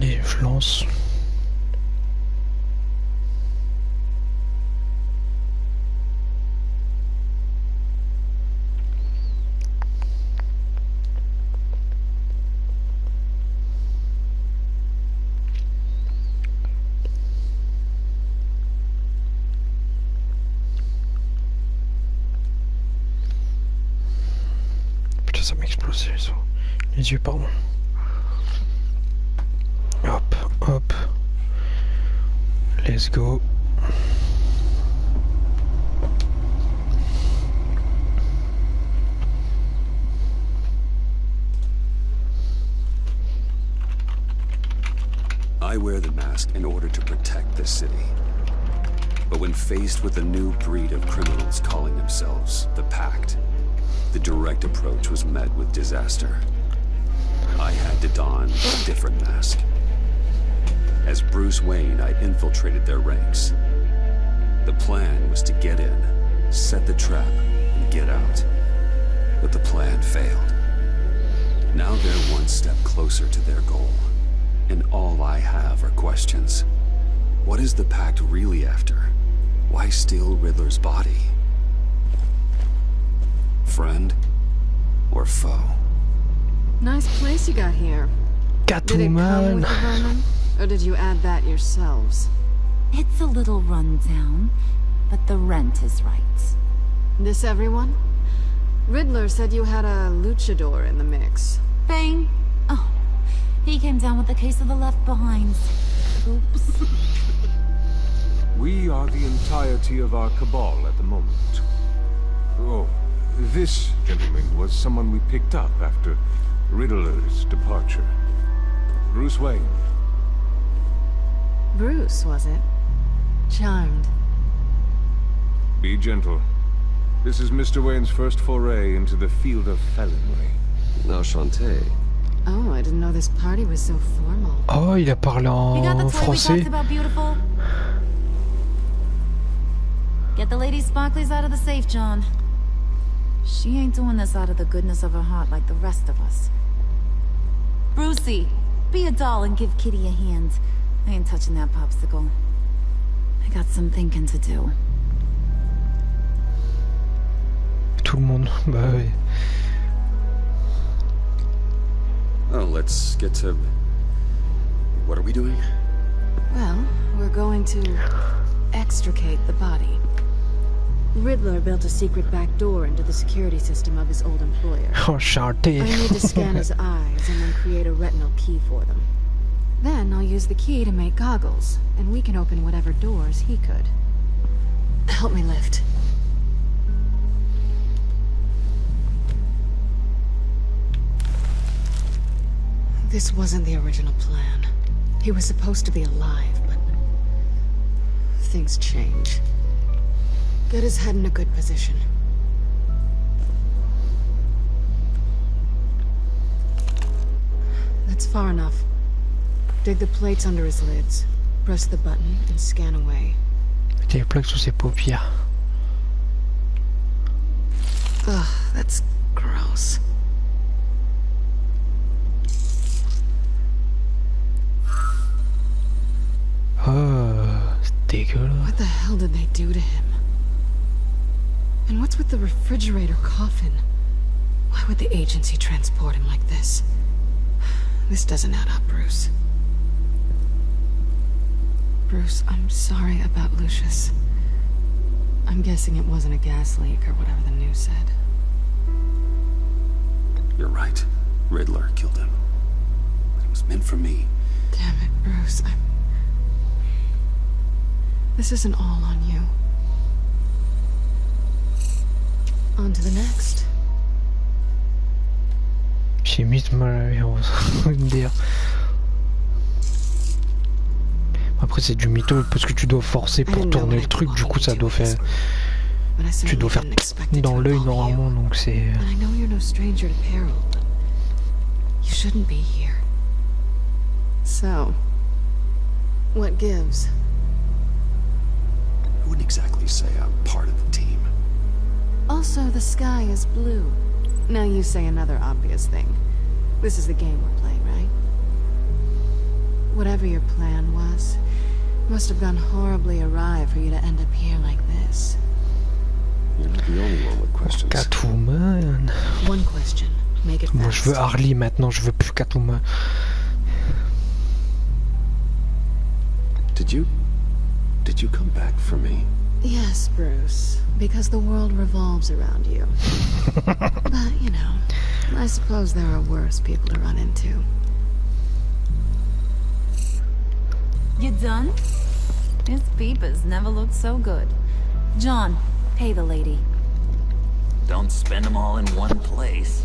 Allez, je lance. Putain, ça m'a explosé les yeux, pardon. Hop, hop. Let's go. I wear the mask in order to protect the city. But when faced with a new breed of criminals calling themselves the Pact, the direct approach was met with disaster. I had to don a different mask. As Bruce Wayne, I infiltrated their ranks. The plan was to get in, set the trap, and get out. But the plan failed. Now they're one step closer to their goal. And all I have are questions. What is the Pact really after? Why steal Riddler's body? Friend or foe? Nice place you got here. Did it come with the vermin, or did you add that yourselves? It's a little run down, but the rent is right. This everyone? Riddler said you had a luchador in the mix. Bang! Oh, he came down with the case of the left behinds. Oops. We are the entirety of our cabal at the moment. Oh, this gentleman was someone we picked up after Riddler's departure. Bruce Wayne. Bruce, was it? Charmed. Be gentle. This is Mr. Wayne's first foray into the field of felonry. Enchanté. Oh, I didn't know this party was so formal. Oh, il a parlé en français. Get the lady sparklies out of the safe, John. She ain't doing this out of the goodness of her heart like the rest of us. Brucey, be a doll and give Kitty a hand. I ain't touching that popsicle. I got some thinking to do. Tout le monde, bah oui. Oh, let's get to... What are we doing? Well, we're going to extricate the body. Riddler built a secret back door into the security system of his old employer. Enchanté. I need to scan his eyes and then create a retinal key for them. Then I'll use the key to make goggles, and we can open whatever doors he could. Help me lift. This wasn't the original plan. He was supposed to be alive, but things change. Get his head in a good position. That's far enough. Dig the plates under his lids. Press the button and scan away. Mettez les plaques sur ses paupières. Ugh, that's gross. Oh, c'est dégueulasse. What the hell did they do to him? And what's with the refrigerator coffin? Why would the agency transport him like this? This doesn't add up, Bruce. Bruce, I'm sorry about Lucius. I'm guessing it wasn't a gas leak or whatever the news said. You're right. Riddler killed him. But it was meant for me. Damn it, Bruce. This isn't all on you. On to the next. J'ai mis de mal à dire. Après c'est du mytho parce que tu dois forcer pour tourner le truc, du coup ça doit faire... Tu dois faire dans l'œil normalement, donc c'est... So, what gives? I wouldn't exactly say I'm part of the team. Also, the sky is blue. Now you say another obvious thing. This is the game we're playing, right? whatever your plan was, it must have gone horribly awry for you to end up here like this. You're not the only one with questions. Catwoman. One question. Make it fast. Moi je veux Harley maintenant, je veux plus Catwoman. Did you come back for me? Yes, Bruce, because the world revolves around you. But, you know, I suppose there are worse people to run into. You done? His peepers never looked so good. John, pay the lady. Don't spend them all in one place.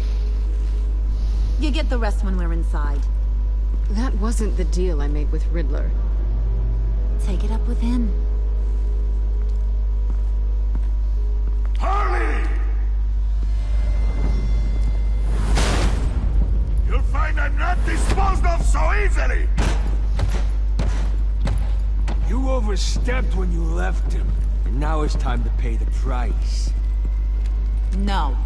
You get the rest when we're inside. That wasn't the deal I made with Riddler. Take it up with him. Harley! You'll find I'm not disposed of so easily! You overstepped when you left him, and now it's time to pay the price. No.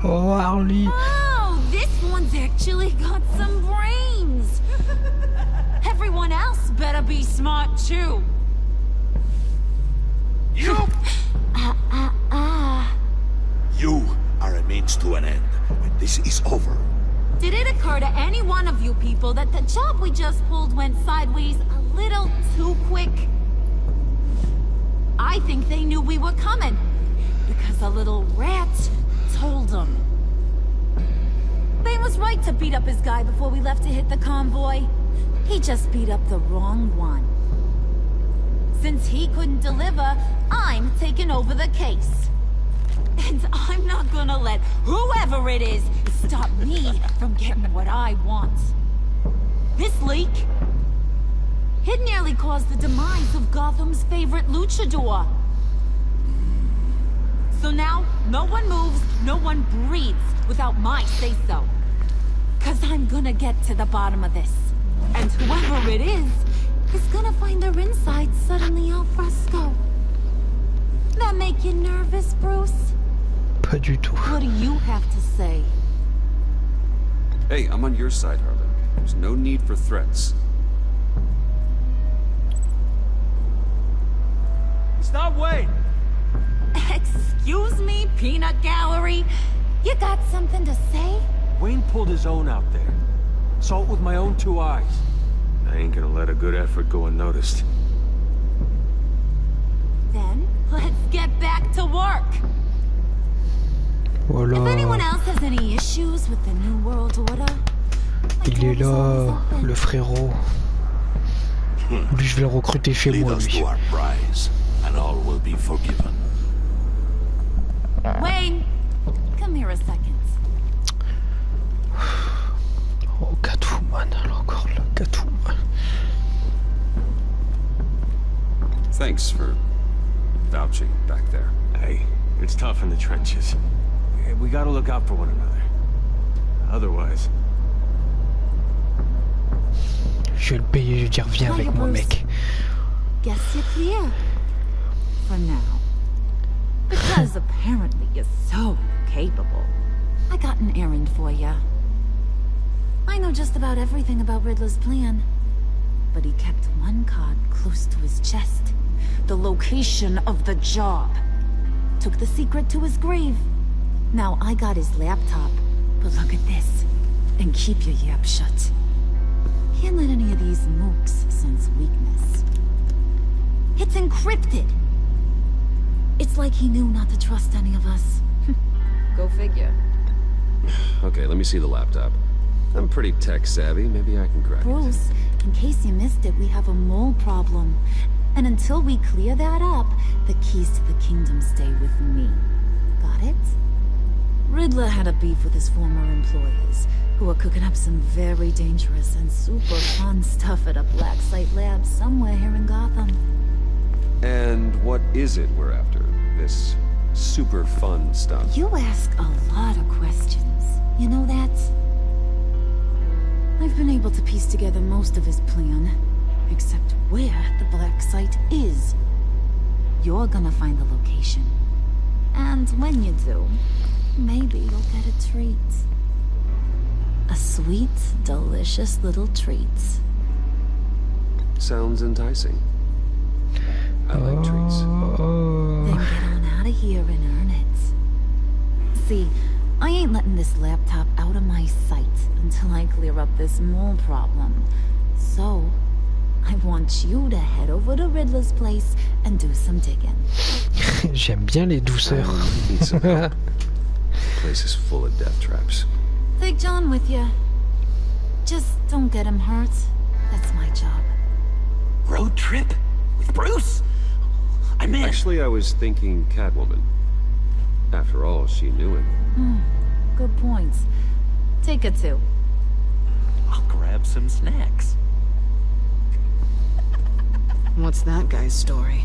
Oh, Harley. Oh, this one's actually got some brains. Everyone else better be smart too. You! You are a means to an end, and this is over. Did it occur to any one of you people that the job we just pulled went sideways a little too quick? I think they knew we were coming, because a little rat told them. They was right to beat up his guy before we left to hit the convoy. He just beat up the wrong one. Since he couldn't deliver, I'm taking over the case. And I'm not gonna let whoever it is stop me from getting what I want. This leak, it nearly caused the demise of Gotham's favorite luchador. So now, no one moves, no one breathes without my say-so. 'Cause I'm gonna get to the bottom of this. And whoever it is gonna find their insides suddenly al fresco. That make you nervous, Bruce? Pas du tout. What do you have to say? Hey, I'm on your side, Harley. There's no need for threats. Stop waiting! Excuse me, peanut gallery? You got something to say? Wayne pulled his own out there. Saw it with my own two eyes. I ain't gonna let a good effort go unnoticed. Then, let's get back to work. Voilà. If anyone else has any issues with the New World Order, Il est là, le frérot. Lui, je vais le recruter chez moi, lui. And all will be forgiven. Wayne, come here a second. Oh, Catwoman, encore là, Catwoman. Thanks for vouching back there. Hey, it's tough in the trenches. We gotta look out for one another. Otherwise... Je vais le payer, je vais dire viens avec moi, mec. Guess you're clear. For now. Because apparently you're so capable. I got an errand for you. I know just about everything about Riddler's plan. But he kept one card close to his chest. The location of the job. Took the secret to his grave. Now I got his laptop. But look at this. And keep your yap shut. Can't let any of these mooks sense weakness. It's encrypted. It's like he knew not to trust any of us. Go figure. Okay, let me see the laptop. I'm pretty tech savvy. Maybe I can crack it. Bruce, in case you missed it, we have a mole problem. And until we clear that up, the keys to the kingdom stay with me. Got it? Riddler had a beef with his former employers, who were cooking up some very dangerous and super fun stuff at a black site lab somewhere here in Gotham. And what is it we're after? This super fun stuff? You ask a lot of questions. You know that? I've been able to piece together most of his plan, except where the black site is. You're gonna find the location. And when you do, maybe you'll get a treat. sweet, delicious little treats. Sounds enticing. I like treats. Then get on out of here and earn it. See, I ain't letting this laptop out of my sight until I clear up this mole problem. So, I want you to head over to Riddler's place and do some digging. J'aime bien les douceurs. The place is full of death traps. Take John with you. Just don't get him hurt. That's my job. Road trip? With Bruce? I'm in. Actually, I was thinking Catwoman. After all, she knew him. Good points. Take it too. I'll grab some snacks. What's that guy's story?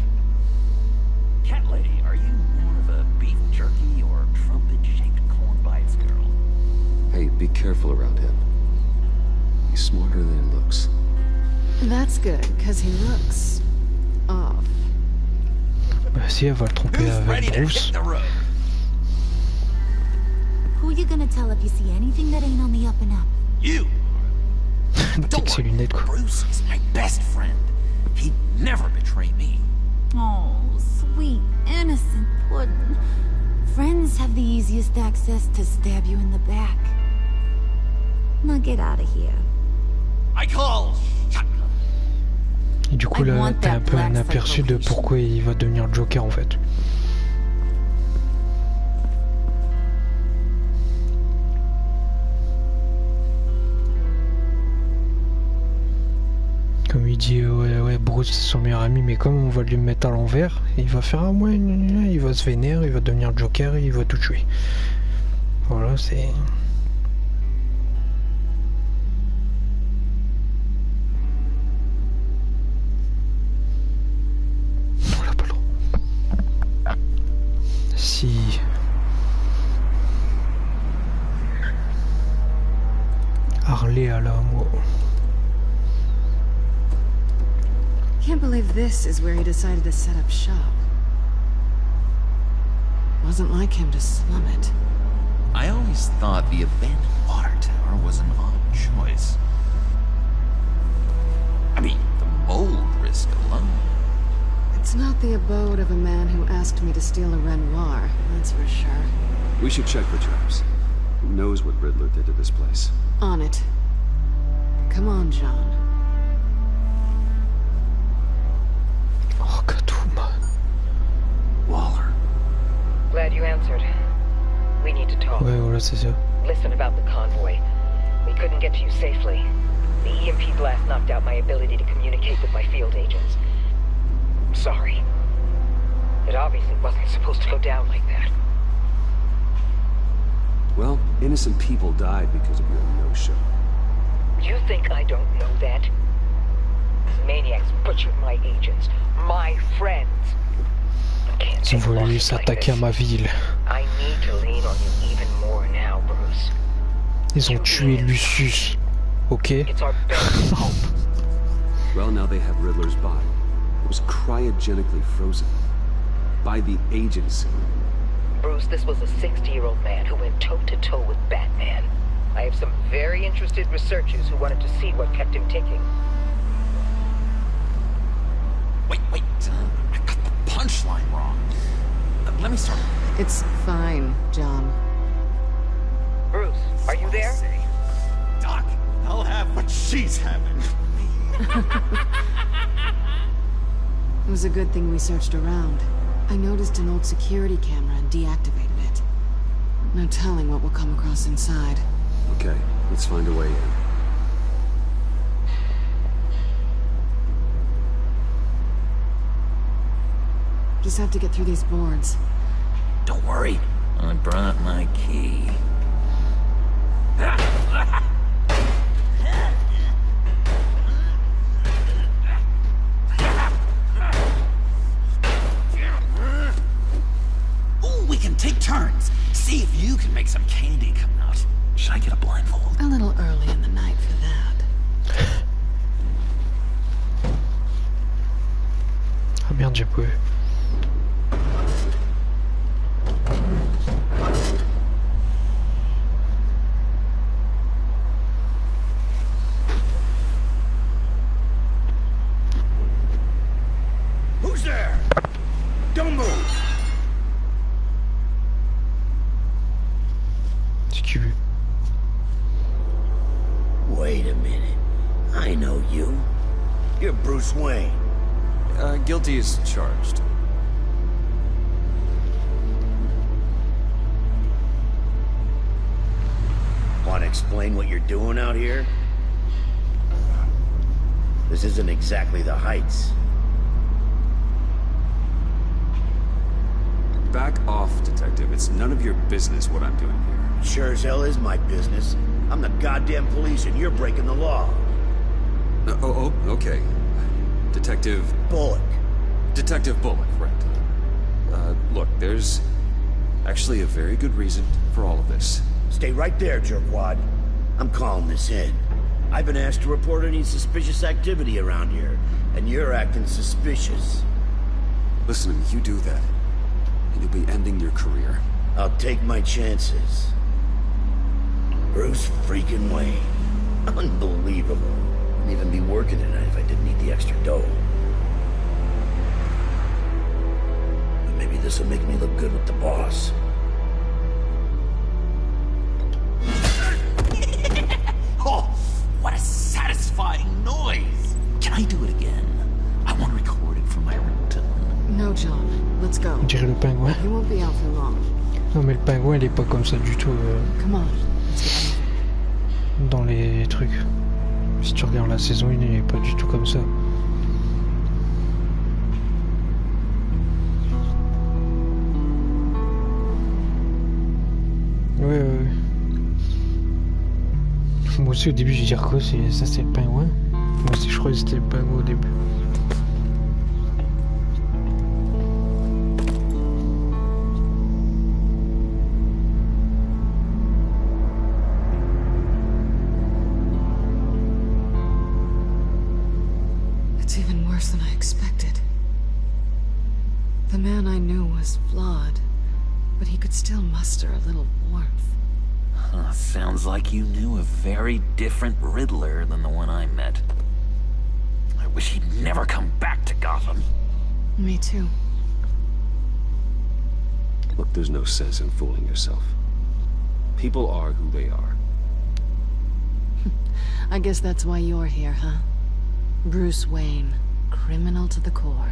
Cat lady, are you more of a beef jerky or trumpet-shaped corn bites girl? Hey, be careful around him. He's smarter than he looks. That's good, because he looks off. Bah si, elle va le tromper avec Bruce. Who you gonna tell if you see anything that ain't on the up and up? You! Take ses lunettes, quoi. Bruce is my best friend. He'd never betray me. Oh, sweet, innocent puddin'. Friends have the easiest access to stab you in the back. Now get out of here. I call. Et du coup là, t'as un peu un aperçu de pourquoi il va devenir Joker en fait. Comme il dit, ouais, Bruce c'est son meilleur ami, mais comme on va lui mettre à l'envers, il va faire ouais, il va se vénérer, il va devenir Joker et il va tout tuer. Voilà, c'est... On l'a pas le droit. Si... Harley à l'amour. Can't believe this is where he decided to set up shop. Wasn't like him to slum it. I always thought the abandoned water tower was an odd choice. I mean, the mold risk alone. It's not the abode of a man who asked me to steal a Renoir, that's for sure. We should check for traps. Who knows what Riddler did to this place? On it. Come on, John. Oh, Catwoman. Waller. Glad you answered. We need to talk. Ouais, voilà, c'est ça. Listen about the convoy. We couldn't get to you safely. The EMP blast knocked out my ability to communicate with my field agents. Sorry. It obviously wasn't supposed to go down like that. Well, innocent people died because of your no-show. You think I don't know that? Maniacs butchered my agents, my friends. Ils ont voulu s'attaquer à ma ville. I need to lean on you even more now, Bruce. Ils ont tué Lucius. Ok. It's our best hope. Well, now they have Riddler's body. It was cryogenically frozen. By the agency. Bruce, this was a 60-year-old man who went toe-to-toe with Batman. I have some very interested researchers who wanted to see what kept him ticking. Wait, I got the punchline wrong. Let me start. It's fine, John. Bruce, are you there? Doc, I'll have what she's having. It was a good thing we searched around. I noticed an old security camera and deactivated it. No telling what we'll come across inside. Okay, let's find a way in. Just have to get through these boards. Don't worry, I brought my key. Ooh, we can take turns. See if you can make some candy come out. Should I get a blindfold? A little early in the night for that. Ah merde, j'ai pas eu. Wait a minute. I know you. You're Bruce Wayne. Guilty as charged. Want to explain what you're doing out here? This isn't exactly the Heights. Back off, Detective. It's none of your business what I'm doing here. Sure as hell is my business. I'm the goddamn police and you're breaking the law. Okay. Detective... Bullock. Detective Bullock, right. Look, there's actually a very good reason for all of this. Stay right there, jerkwad. I'm calling this in. I've been asked to report any suspicious activity around here, and you're acting suspicious. Listen to me, you do that, and you'll be ending your career. I'll take my chances. Bruce freaking Wayne. Unbelievable. Wouldn't even be working tonight if I didn't need the extra dough. But maybe this will make me look good with the boss. Oh, what a satisfying noise! Can I do it again? I want to record it for my ringtone. No, John. Let's go. On dirait le pingouin. He won't be out for long. Non mais le pingouin il est pas comme ça du tout Come on. Let's get moving. dans les trucs. Si tu regardes la saison 1, il est pas du tout comme ça. Ouais. Moi aussi au début je vais dire quoi, ça c'est le pingouin. Moi aussi je croyais que c'était le pingouin au début. It's even worse than I expected. The man I knew was flawed, but he could still muster a little warmth. Huh, sounds like you knew a very different Riddler than the one I met. I wish he'd never come back to Gotham. Me too. Look, there's no sense in fooling yourself. People are who they are. I guess that's why you're here, huh? Bruce Wayne, criminal to the core.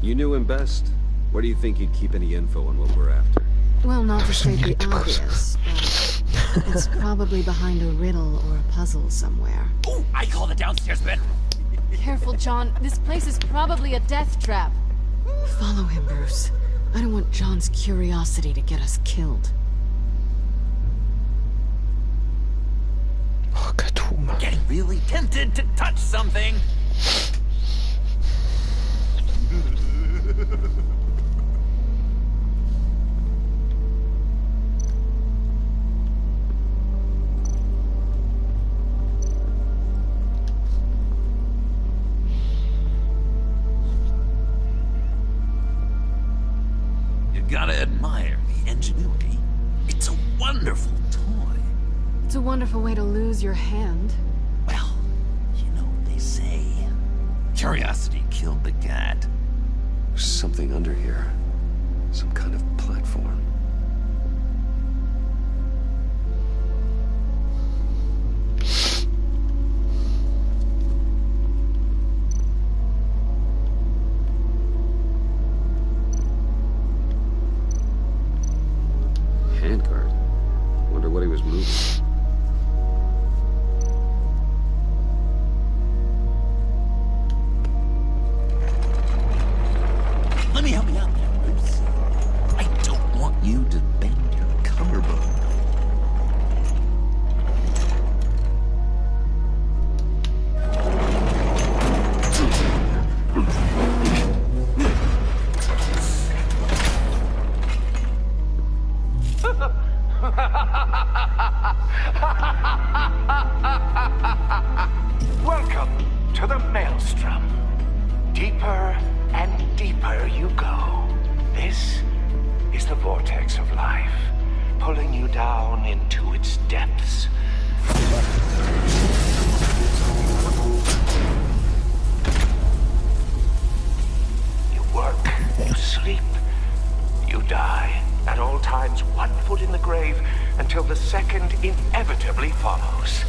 You knew him best. Where do you think you'd keep any info on what we're after? Well, not to state the obvious, but it's probably behind a riddle or a puzzle somewhere. Oh, I call the downstairs bedroom. Careful, John. This place is probably a death trap. Follow him, Bruce. I don't want John's curiosity to get us killed. Oh, Catwoman. Getting really tempted to touch something. You gotta admire the ingenuity. It's a wonderful toy. It's a wonderful way to lose your hand. Well, you know what they say. Curiosity killed the cat. There's something under here. Some kind of platform. Handguard. Wonder what he was moving. Let me help you out there, Bruce. I don't want you to bend your collarbone. Welcome to the Maelstrom. Deeper and deeper you go. This is the vortex of life, pulling you down into its depths. You work, you sleep, you die. At all times, one foot in the grave until the second inevitably follows.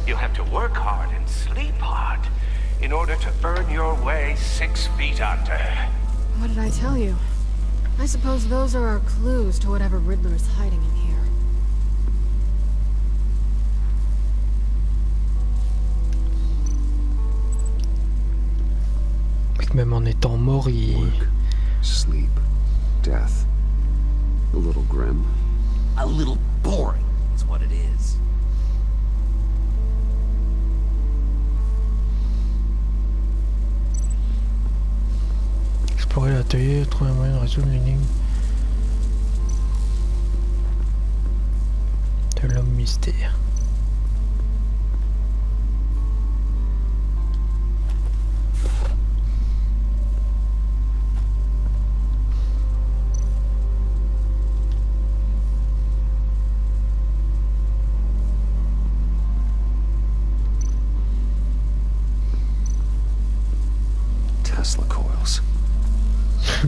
You'll have to work hard and sleep hard in order to earn your way 6 feet under. What did I tell you? I suppose those are our clues to whatever Riddler is hiding in here. Même en étant mort, il... Work, sleep, death. A little grim. A little boring, is what it is. Explorer l'atelier, trouver un moyen de résoudre l'énigme de l'homme mystère.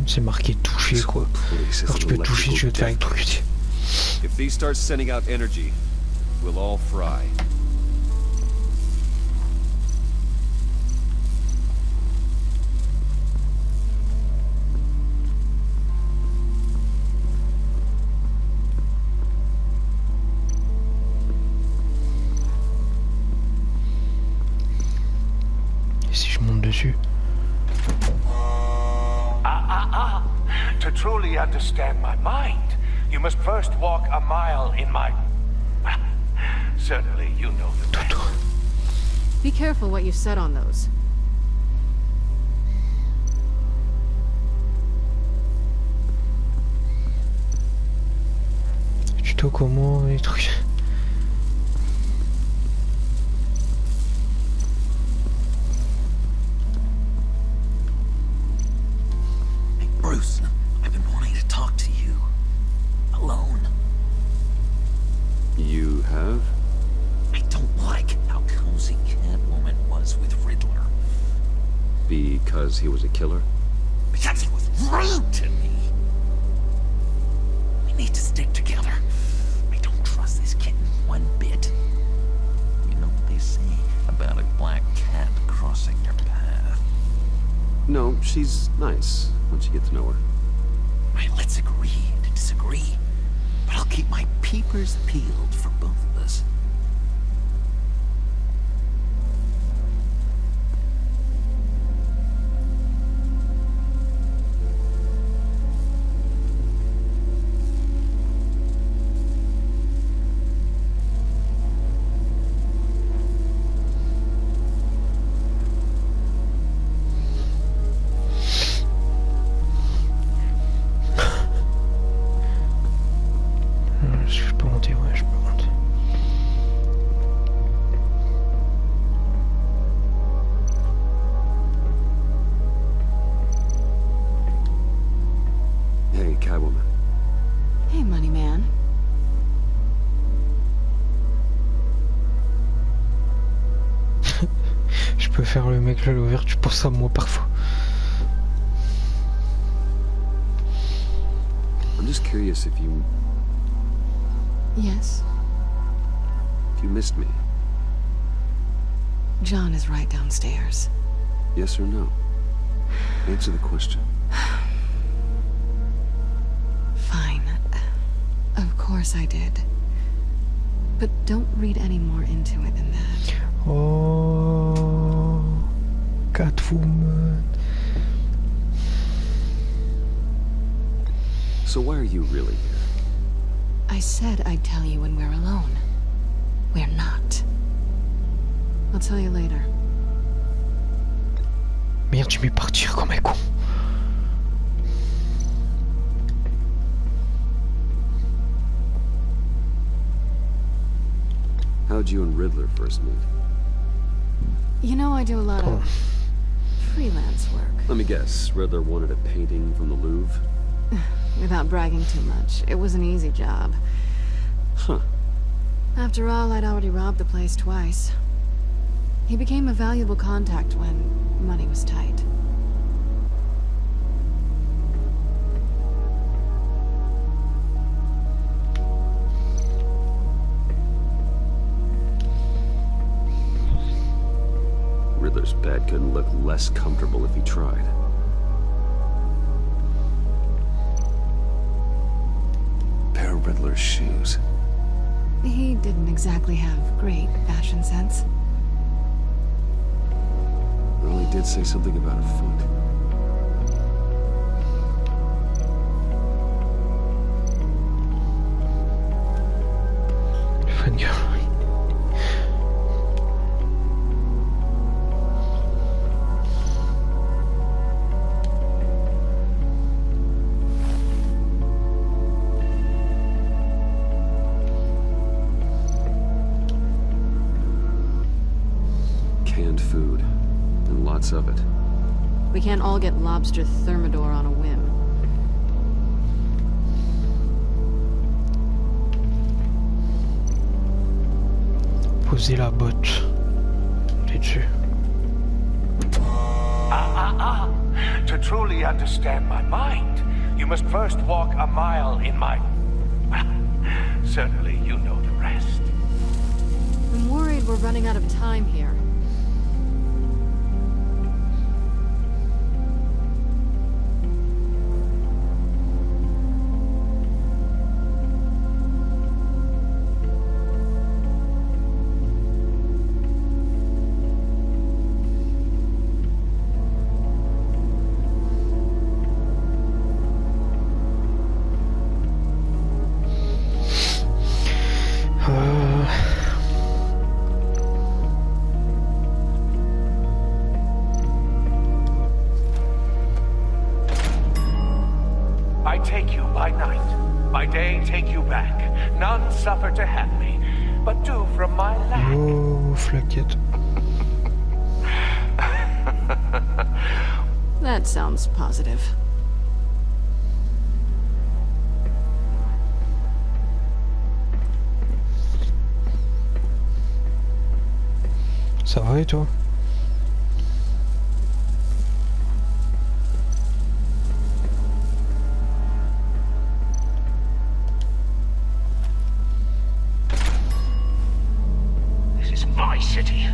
C'est marqué toucher quoi. Alors tu peux toucher, tu veux te faire électrocuter. If these start sending out energy, we'll all fry. Et si je monte dessus? To truly understand my mind, you must first walk a mile in my... Well, certainly you know the way. Be careful what you set on those. Tuto comment les trucs. Bruce, I've been wanting to talk to you. Alone. You have? I don't like how cozy Catwoman was with Riddler. Because he was a killer? Because he was rude to me. We need to stick together. I don't trust this kitten one bit. You know what they say about a black cat crossing your path? No, she's nice once you get to know her. Right, let's agree to disagree. But I'll keep my peepers peeled for both of us. Catwoman. Hey, money man. Je peux faire le mec à l'ouvert, tu penses à moi parfois. I'm just curious if you... Yes? If you missed me. John is right downstairs. Yes or no? Answer the question. Fine. Of course I did. But don't read any more into it than that. Oh, Catwoman. So why are you really here? I said I'd tell you when we're alone. We're not. I'll tell you later. Merde, tu m'es partir comme un con. How'd you and Riddler first meet? You know I do a lot of freelance work. Let me guess, Riddler wanted a painting from the Louvre? Without bragging too much, it was an easy job. Huh. After all, I'd already robbed the place twice. He became a valuable contact when money was tight. bed couldn't look less comfortable if he tried. Pair of Riddler's shoes. He didn't exactly have great fashion sense. Really did say something about a foot. Fun girl. Canned food. And lots of it. We can't all get lobster thermidor on a whim. Poser la botte. T'es dessus. To truly understand my mind, you must first walk a mile in my... Well, certainly you know the rest. I'm worried we're running out of time here. I take you by night, by day take you back. None suffer to have me, but do from my lack. Oh, flaquette. That sounds positive. Ça va et toi? This is my city.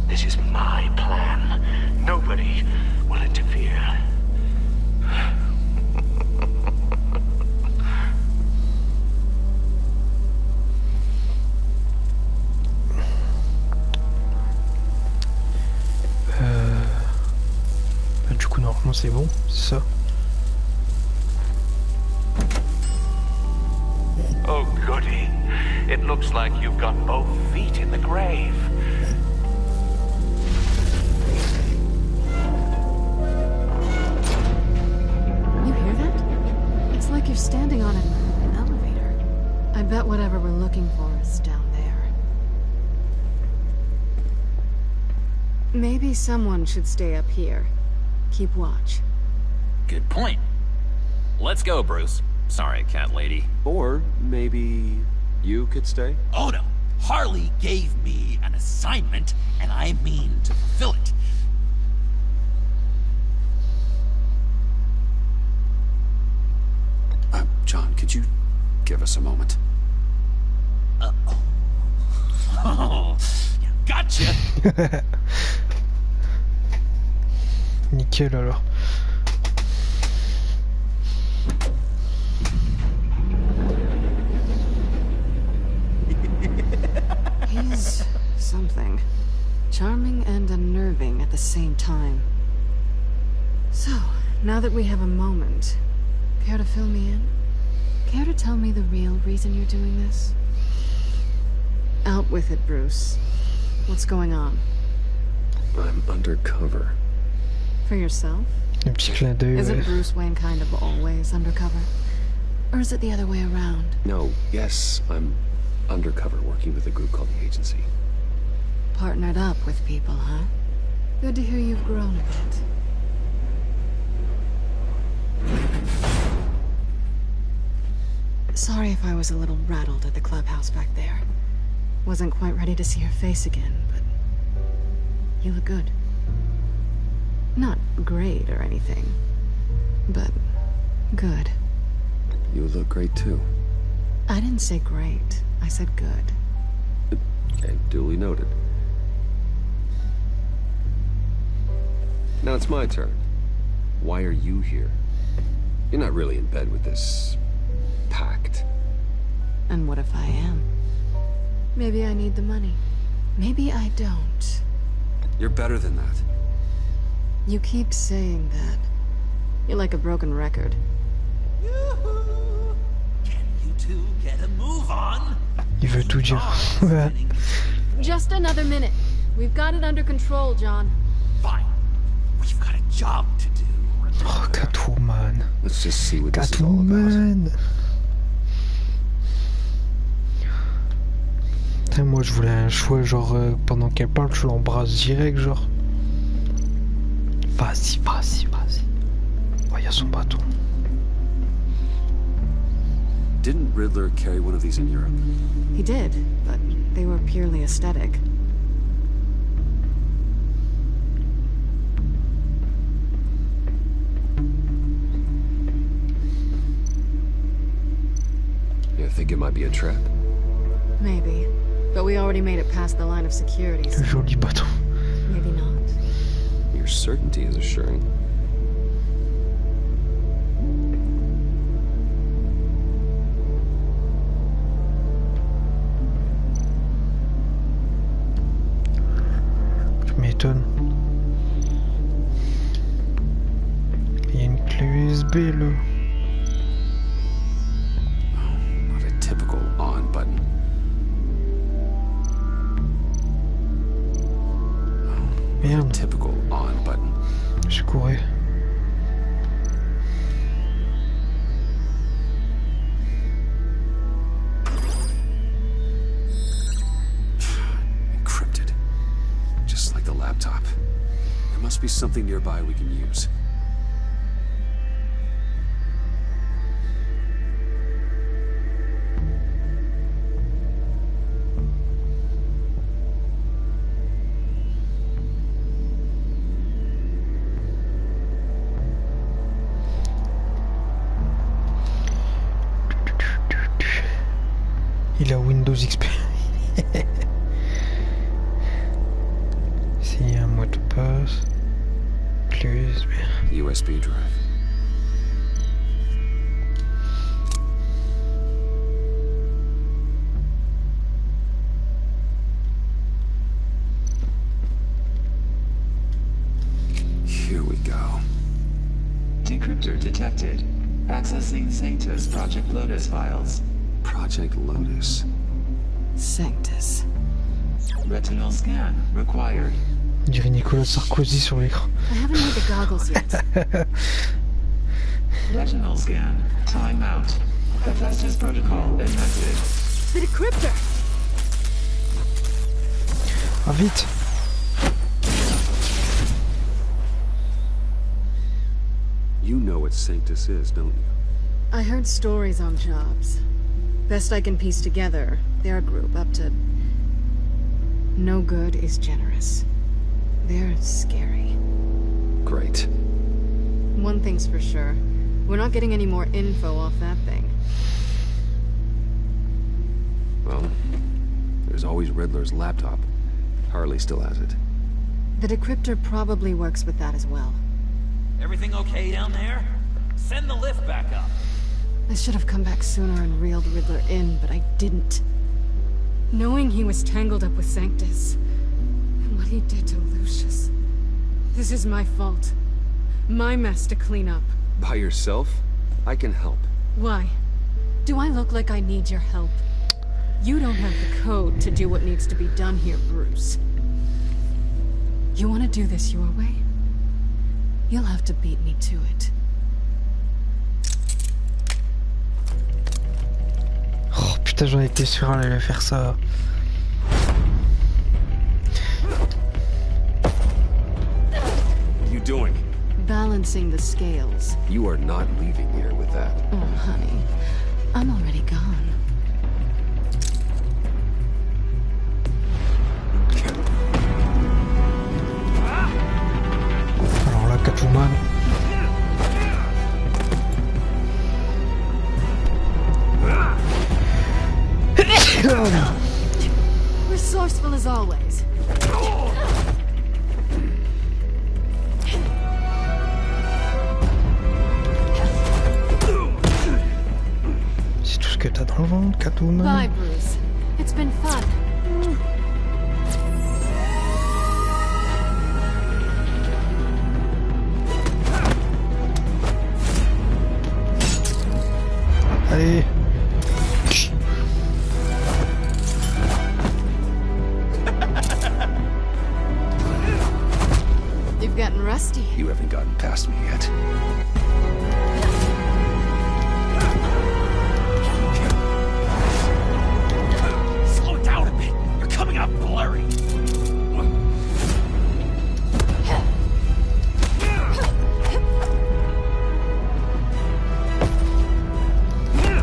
This is my plan. Nobody will interfere. Du coup, normalement, c'est bon, c'est ça. Oh, goody. It looks like you've got both feet in the grave. You hear that? It's like you're standing on an elevator. I bet whatever we're looking for is down there. Maybe someone should stay up here. Keep watch. Good point. Let's go, Bruce. Sorry, cat lady. Or maybe you could stay? Oh no. Harley gave me an assignment, and I mean to fulfill it. John, could you give us a moment? Oh, yeah, gotcha. Nickel alors. He's something. Charming and unnerving at the same time. So, now that we have a moment, care to fill me in? Care to tell me the real reason you're doing this? Out with it, Bruce. What's going on? I'm undercover. For yourself? Un petit clin d'œil. Isn't Bruce Wayne kind of always undercover? Or is it the other way around? No, yes, I'm undercover working with a group called the Agency. Partnered up with people, huh? Good to hear you've grown a bit. Sorry if I was a little rattled at the clubhouse back there. Wasn't quite ready to see your face again, but you look good. Not great or anything, but good. You look great too. I didn't say great. I said good. Okay, duly noted. Now it's my turn. Why are you here? You're not really in bed with this... pact. And what if I am? Maybe I need the money. Maybe I don't. You're better than that. You keep saying that. You're like a broken record. Yoo-hoo! Can you two get a move on? Il veut tout dire. Ouais. Just another minute. We've got it under control, John. Fine. We've got a job to do. Oh, Catwoman. Let's just see what this is all about. Catwoman. Putain, moi je voulais un choix genre pendant qu'elle parle je l'embrasse direct genre. Vas-y, vas-y, vas-y. Oh, y a son bâton. Didn't Riddler carry one of these in Europe? He did, but they were purely aesthetic. You think it might be a trap? Maybe. But we already made it past the line of security, so Joli bâton. maybe not. Your certainty is assuring. Tu m'étonnes. Il y a une clé USB là. Not a typical on button. Merde, Typical on button. je courais. Encrypted. Just like the laptop. There must be something nearby we can use. Il a Windows XP. S'il y a un mot de passe. Clé USB. USB drive. Here we go. Decryptor detected. Accessing Sanctus Project Lotus files. Project Lotus. Sanctus. Retinal scan required. On dirait Nicolas Sarkozy sur l'écran. I haven't made the goggles yet. Retinal scan. Timeout. Hephaestus protocol enacted. The decryptor! Ah vite. You know what Sanctus is, don't you? I heard stories on jobs. Best I can piece together, their group up to... No good is generous. They're scary. Great. One thing's for sure. We're not getting any more info off that thing. Well, there's always Riddler's laptop. Harley still has it. The decryptor probably works with that as well. Everything okay down there? Send the lift back up. I should have come back sooner and reeled Riddler in, but I didn't. Knowing he was tangled up with Sanctus, and what he did to Lucius. This is my fault. My mess to clean up. By yourself? I can help. Why? Do I look like I need your help? You don't have the code to do what needs to be done here, Bruce. You want to do this your way? You'll have to beat me to it. Oh putain, j'en étais sûr, elle allait faire ça. What are you doing? Balancing the scales. You are not leaving here with that. Oh, honey. I'm already gone. Alors là, Catwoman. Resourceful as always. revoir, Catwoman. Bye, Bruce. It's been fun. Allez. You've gotten rusty. You haven't gotten past me yet. Slow down a bit. You're coming out blurry.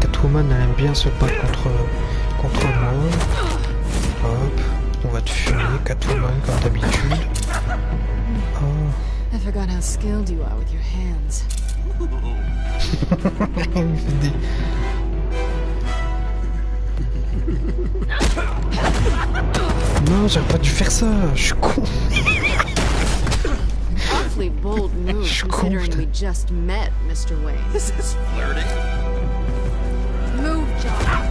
Catwoman, elle aime bien se battre contre moi. Hop, on va te fumer, Catwoman, comme d'habitude. Oh. I forgot how skilled you are with your hands. Non, j'aurais pas dû faire ça, je suis con. Awfully bold move considering we just met, Mr. Wayne. This is flirting. Move, John.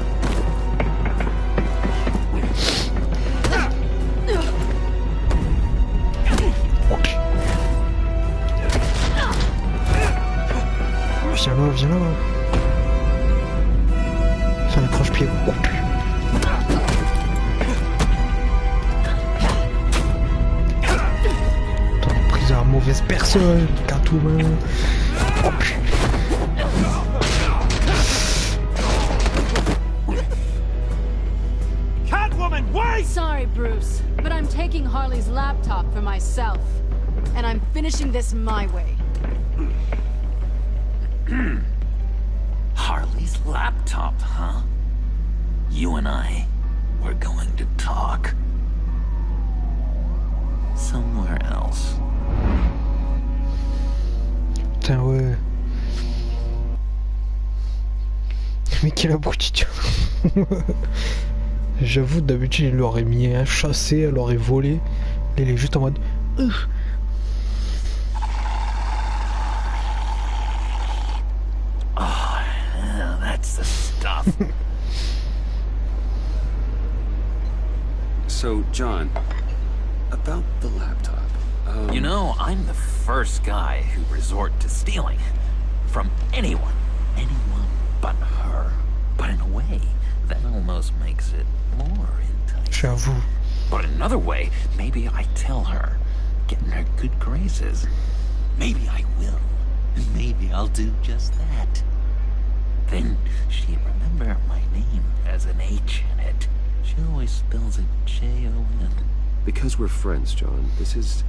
Viens là. Fais un accroche-pied. Oh, t'as pris à mauvaise personne, Catwoman. Oh, Catwoman, wait! Sorry, Bruce, but I'm taking Harley's laptop for myself. And I'm finishing this my way. Harley's laptop, huh? You and I, we're going to talk. Somewhere else. Putain, ouais. Mais quel abruti. J'avoue, d'habitude, il l'aurait mis un chassé, elle l'aurait volé. Là, il est juste en mode... So, John, about the laptop. You know, I'm the first guy who resort to stealing. From anyone but her. But in a way, that almost makes it more enticing. J'avoue. But another way, maybe I tell her, get in her good graces. Maybe I will. And maybe I'll do just that. Then she'd remember my name as an H in it. She always spells it J-O-N. Because we're friends, John. This is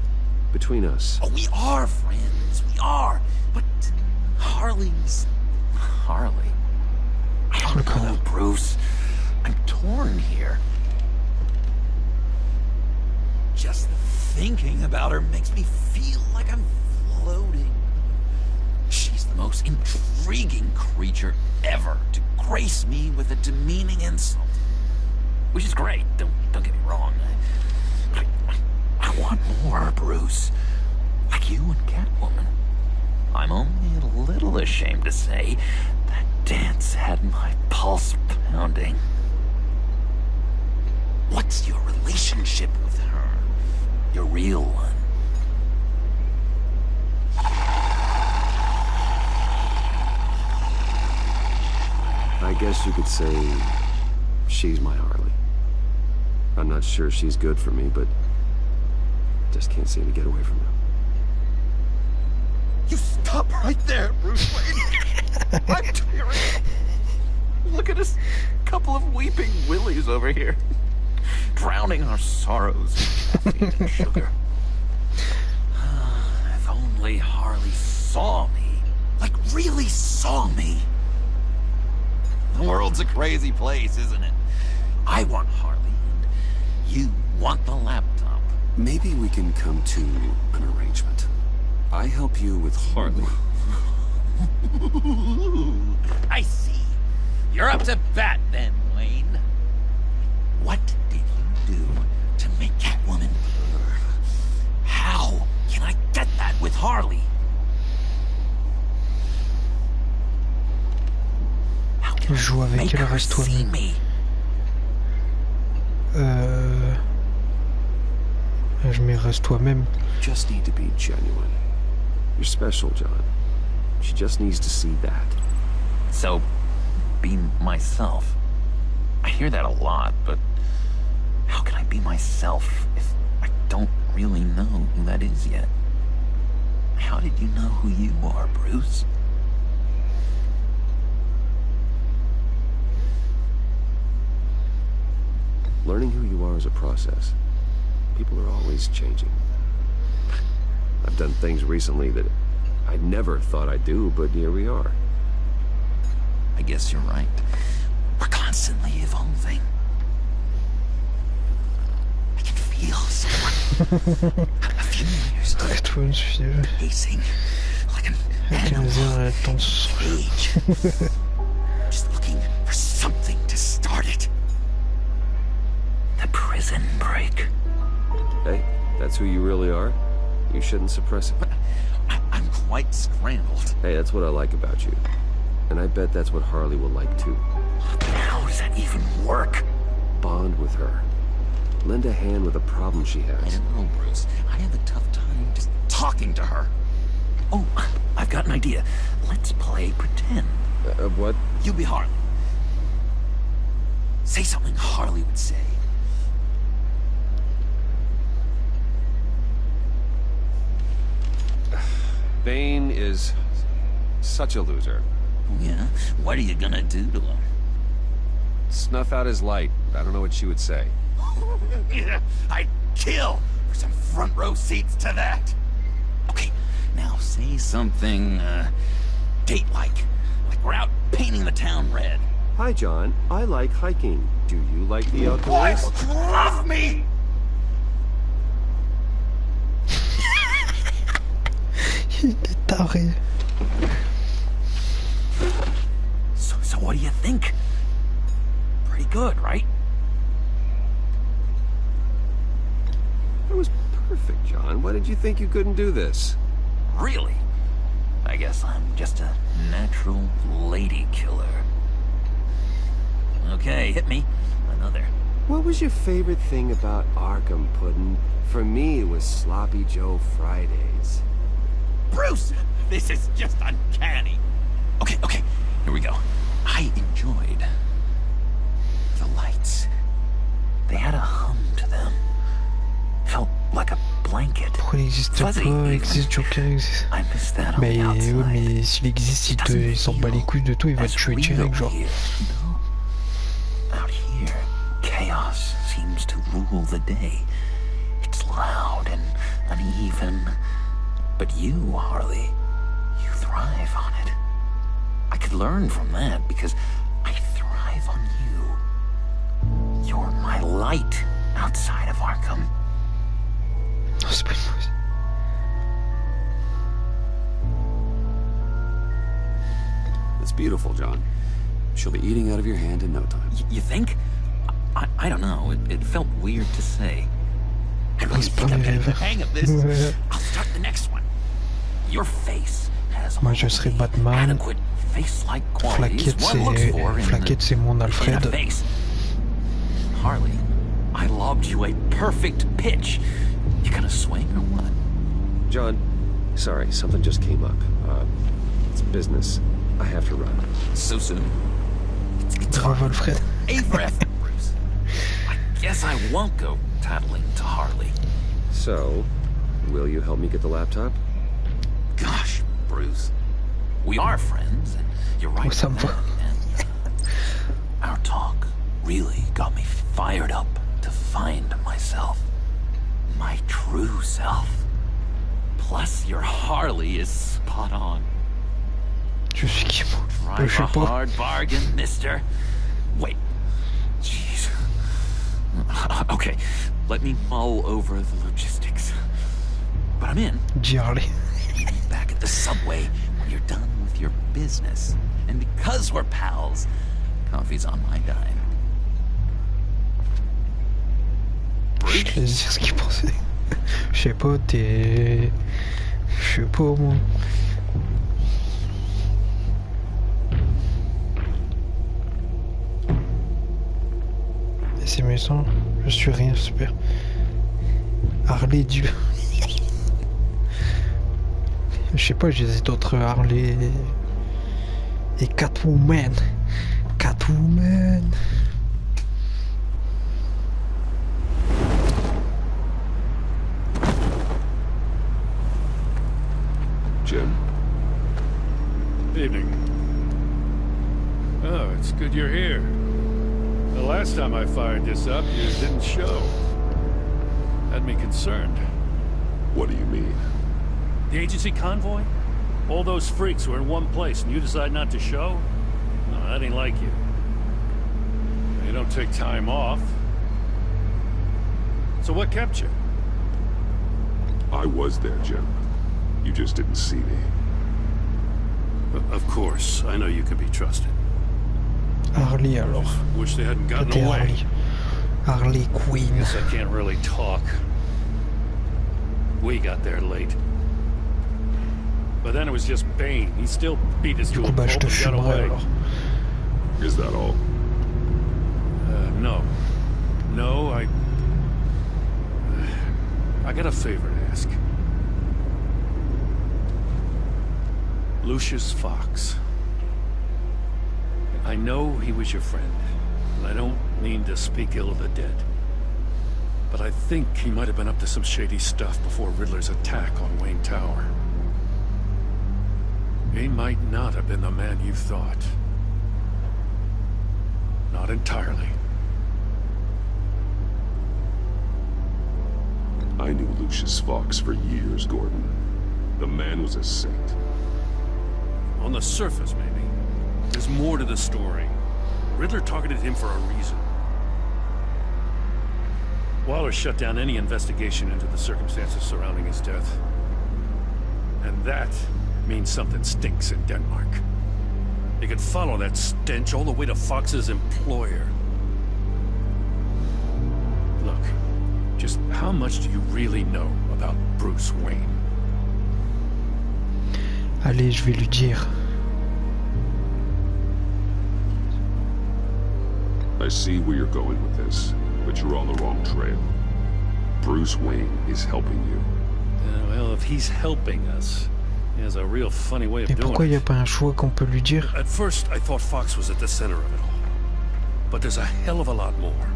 between us. Oh, we are friends. We are. But Harley's... Harley. I don't know, Bruce. I'm torn here. Just thinking about her makes me feel like I'm floating. She's the most intriguing creature ever to grace me with a demeaning insult. Which is great, don't get me wrong. I want more, Bruce. Like you and Catwoman. I'm only a little ashamed to say that dance had my pulse pounding. What's your relationship with her? Your real one? I guess you could say she's my Harley. I'm not sure she's good for me, but just can't seem to get away from her. You stop right there, Bruce Wayne. I'm tearing. Look at us, couple of weeping willies over here, drowning our sorrows in caffeine and sugar. If only Harley saw me, like really saw me. The world's a crazy place, isn't it? I want Harley, and you want the laptop. Maybe we can come to an arrangement. I help you with Harley. I see. You're up to bat then, Wayne. What did you do to make Catwoman purr? How can I get that with Harley? How can Joue avec elle, reste toi-même. Je mets reste toi-même. Just need to be genuine. You're special, John. She just needs to see that. So, be myself. I hear that a lot, but how can I be myself if I don't really know who that is yet? How did you know who you are, Bruce? Learning who you are is a process. People are always changing. I've done things recently that I never thought I'd do, but here we are. I guess you're right. We're constantly evolving. I can feel someone. A few years pacing like an animal in a cage. Just looking for something to start it. The prison break. Hey, that's who you really are? You shouldn't suppress it. I'm quite scrambled. Hey, that's what I like about you. And I bet that's what Harley will like too. How does that even work? Bond with her. Lend a hand with a problem she has. I don't know, Bruce. I have a tough time just talking to her. Oh, I've got an idea. Let's play pretend. What? You be Harley. Say something Harley would say. Bane is such a loser. Yeah? What are you gonna do to him? Snuff out his light. I don't know what she would say. I'd kill for some front row seats to that. Okay, now say something, date-like. Like we're out painting the town red. Hi, John. I like hiking. Do you like the outdoors? Boys love me! Il est taré. So what do you think? Pretty good, right? That was perfect, John. Why did you think you couldn't do this? Really? I guess I'm just a natural lady killer. Okay, hit me. Another. What was your favorite thing about Arkham, Puddin'? For me, it was Sloppy Joe Fridays. Bruce! This is just uncanny. Okay, here we go. I enjoyed the lights. They had a hum to them. Felt like a blanket. Pourquoi il n'existe pas? Existe, Joker existe. Mais oui, mais s'il existe, il s'en bat les couilles de tout, il va te tuer direct, genre. Out here, chaos seems to rule the day. It's loud and uneven. But you, Harley, you thrive on it. I could learn from that because I thrive on you. You're my light outside of Arkham. Non, c'est pas une chose. It's beautiful, John. She'll be eating out of your hand in no time. You think? I don't know. It felt weird to say. I really think I'm getting the hang of this. I'll start the next one. Your face has Moi, je serai Batman. adequate face-like qualities Flaquette, one looks for c'est mon in a Alfred. face. Harley, I lobbed you a perfect pitch. You gonna swing or what? John, sorry, something just came up. It's business. I have to run. So soon? It's Bravo, Alfred. A for effort, Bruce. I guess I won't go tattling to Harley. So, will you help me get the laptop? Gosh, Bruce. We are friends, and you're right about that. And our talk really got me fired up to find myself. My true self. Plus, your Harley is spot on. Je suis qui, moi? Je Drive sais a pas. hard bargain, mister. Wait. Jeez. Okay, let me mull over the logistics. But I'm in. Harley. Back at the subway when you're done with your business. And because we're pals, coffee's on my dime. Je te laisse dire ce qu'il pensait. Je sais pas, t'es... Je sais pas, moi. C'est maison, je suis rien, super. Harley Dieu. Je sais pas, j'hésite entre Harley et Catwoman. Catwoman. Jim? Evening. Oh, it's good you're here. The last time I fired this up, you didn't show. Had me concerned. What do you mean? The agency convoy? All those freaks were in one place and you decide not to show? No, that ain't like you. You don't take time off. So what kept you? I was there, Jim. You just didn't see me. Of course, I know you can be trusted. Harley alors. Wish they hadn't gotten C'était away. Harley Quinn. Guess I can't really talk. We got there late. But then it was just Bane. He still beat us to a pulp and got away. Alors. Is that all? No. No, I got a favor to ask. Lucius Fox. I know he was your friend, and I don't mean to speak ill of the dead. But I think he might have been up to some shady stuff before Riddler's attack on Wayne Tower. He might not have been the man you thought. Not entirely. I knew Lucius Fox for years, Gordon. The man was a saint. On the surface, maybe. There's more to the story. Riddler targeted him for a reason. Waller shut down any investigation into the circumstances surrounding his death. And that means something stinks in Denmark. They could follow that stench all the way to Fox's employer. Look, just how much do you really know about Bruce Wayne? Allez, je vais lui dire. I see where you're going with this, but you're on the wrong trail. Bruce Wayne is helping you. Well, if he's helping us, he has a real funny way of Mais doing pourquoi il it. n'y a pas un choix qu'on peut lui dire? At first, I thought Fox was at the center of it all. But there's a hell of a lot more.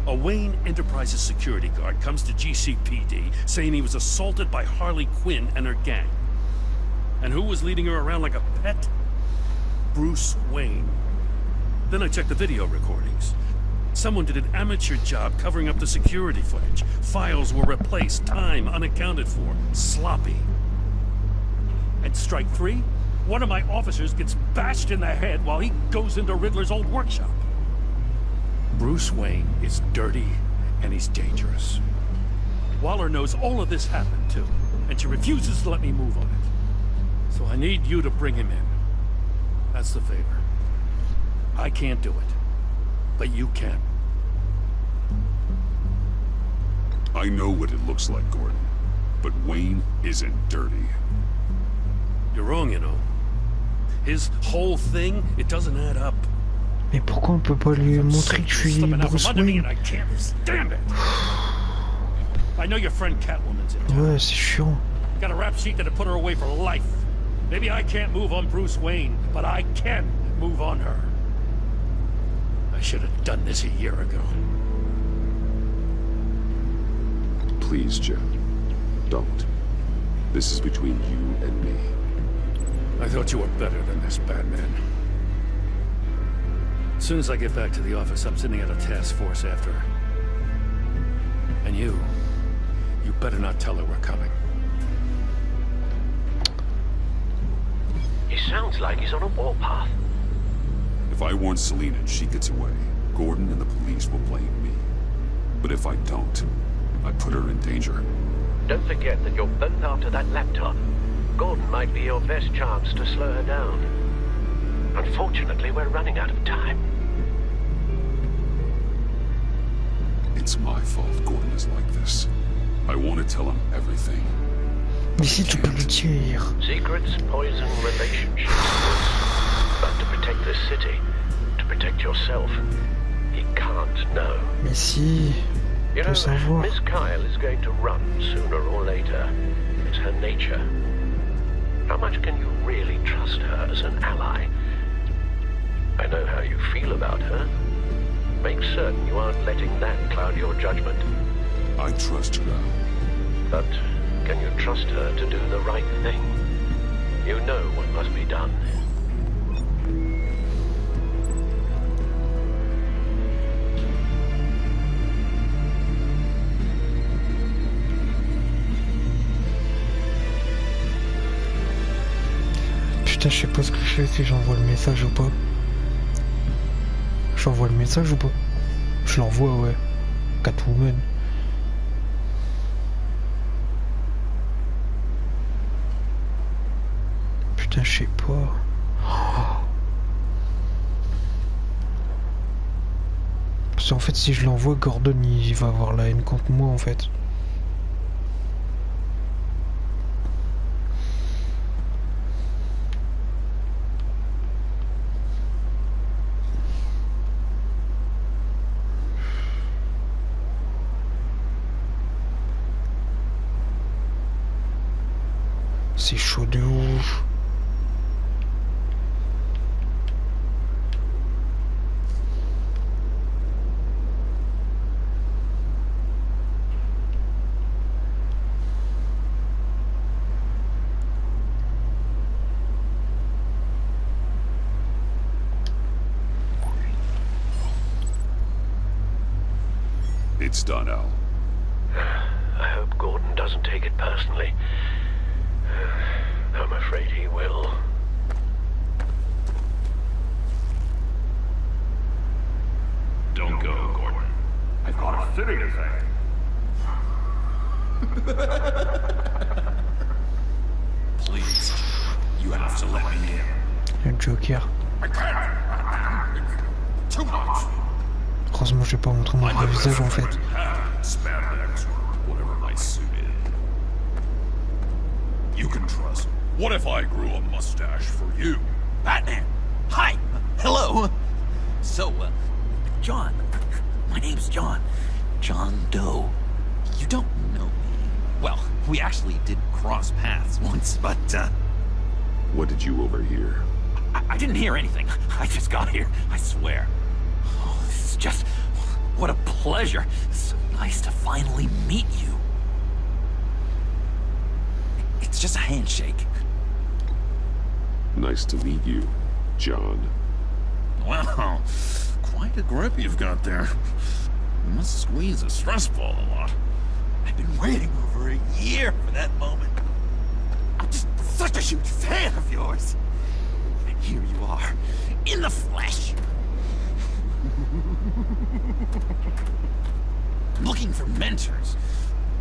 A Wayne Enterprises security guard comes to GCPD saying he was assaulted by Harley Quinn and her gang. And who was leading her around like a pet? Bruce Wayne. Then I checked the video recordings. Someone did an amateur job covering up the security footage. Files were replaced, time unaccounted for, sloppy. And strike three, one of my officers gets bashed in the head while he goes into Riddler's old workshop. Bruce Wayne is dirty and he's dangerous. Waller knows all of this happened too, and she refuses to let me move on it. So I need you to bring him in. That's the favor. I can't do it, but you can. I know what it looks like, Gordon, but Wayne isn't dirty. You're wrong, you know. His whole thing, it doesn't add up. Mais pourquoi on peut pas lui montrer que je suis Bruce Wayne? I can't stand it. I know your friend Catwoman's in town. Ouais, c'est chiant. Got a rap sheet that'd put her away for life. Maybe I can't move on Bruce Wayne, but I can move on her. I should have done this a year ago. Please, Jim, don't. This is between you and me. I thought you were better than this, Batman. As soon as I get back to the office, I'm sending out a task force after her. And you better not tell her we're coming. He sounds like he's on a warpath. If I warn Selina and she gets away, Gordon and the police will blame me. But if I don't, I put her in danger. Don't forget that you're both after that laptop. Gordon might be your best chance to slow her down. Unfortunately, we're running out of time. It's my fault Gordon is like this. I want to tell him everything. Mais si tu peux lui dire. Secrets poison relationships. But to protect this city, to protect yourself, he can't can't know. Mais si, You faut know, savoir. Miss Kyle is going to run sooner or later. It's her nature. How much can you really trust her as an ally? I know how you feel about her. Make certain you aren't letting that cloud your judgment. I trust her. But can you trust her to do the right thing? You know what must be done. Putain, je sais pas ce que je fais, si j'envoie le message ou pas. J'envoie le message ou pas? Je l'envoie, ouais. Catwoman. Putain, je sais pas. Parce qu'en fait, si je l'envoie, Gordon, il va avoir la haine contre moi, en fait. C'est chaud de ouf. It's done, Al. I hope Gordon doesn't take it personally. I'm afraid he will. Don't go, Gordon. I've got a city to say. Please, you have to let me in. Le Joker. I can't. It's too much. Heureusement, je vais pas montrer mon vrai visage en fait. Spandex or whatever might suit it. You can trust. What if I grew a mustache for you? Batman! Hi! Hello! So, John. My name's John. John Doe. You don't know me. Well, we actually did cross paths once, but, What did you overhear? I didn't hear anything. I just got here, I swear. Oh, this is just... What a pleasure. It's so nice to finally meet you. It's just a handshake. Nice to meet you, John. Wow, quite a grip you've got there. You must squeeze a stress ball a lot. I've been waiting over a year for that moment. I'm just such a huge fan of yours. And here you are, in the flesh. Looking for mentors,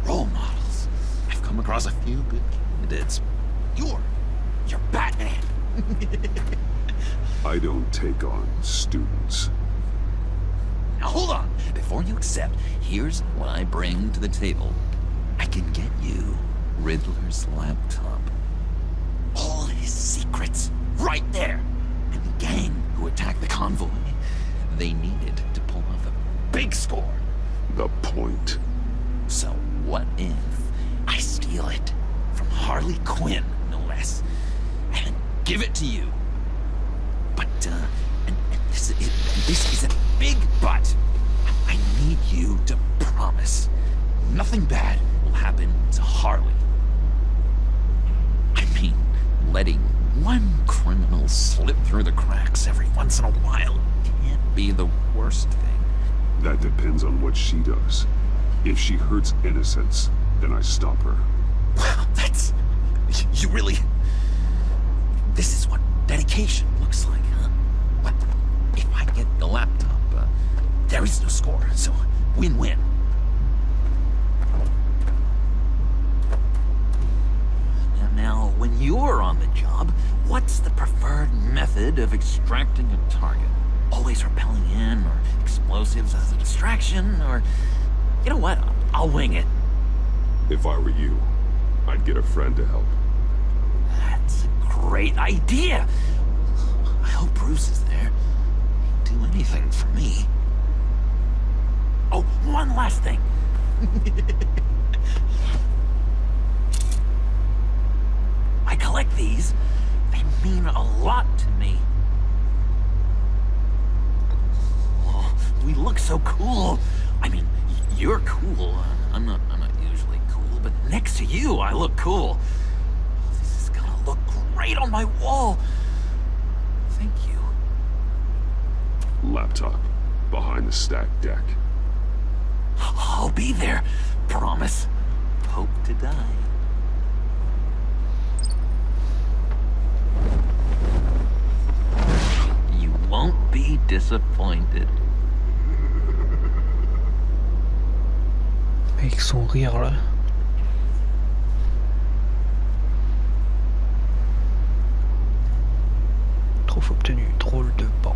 role models. I've come across a few good candidates. You're Batman. I don't take on students. Now hold on. Before you accept, here's what I bring to the table. I can get you Riddler's laptop. All his secrets, right there. And the gang who attacked the convoy, they needed to pull off a big score. The point. So what if I steal it from Harley Quinn, no less, and give it to you? But, and this is a big but. I need you to promise nothing bad will happen to Harley. I mean, letting one criminal slip through the cracks every once in a while can't be the worst thing. That depends on what she does. If she hurts innocents, then I stop her. Wow, that's... You really... This is what dedication looks like, huh? But if I get the laptop, there is no score, so win-win. Now, when you're on the job, what's the preferred method of extracting a target? Always rappelling in, or explosives as a distraction, or... You know what? I'll wing it. If I were you, I'd get a friend to help. That's a great idea. I hope Bruce is there. He'd do anything for me. one last thing. I collect these. They mean a lot to me. Oh, we look so cool. I mean, you're cool. I'm not usually cool, but next to you, I look cool. This is gonna look great on my wall. Thank you. Laptop. Behind the stacked deck. I'll be there. Promise. Hope to die. You won't be disappointed. Avec son rire là. Trophée obtenu, drôle de bande.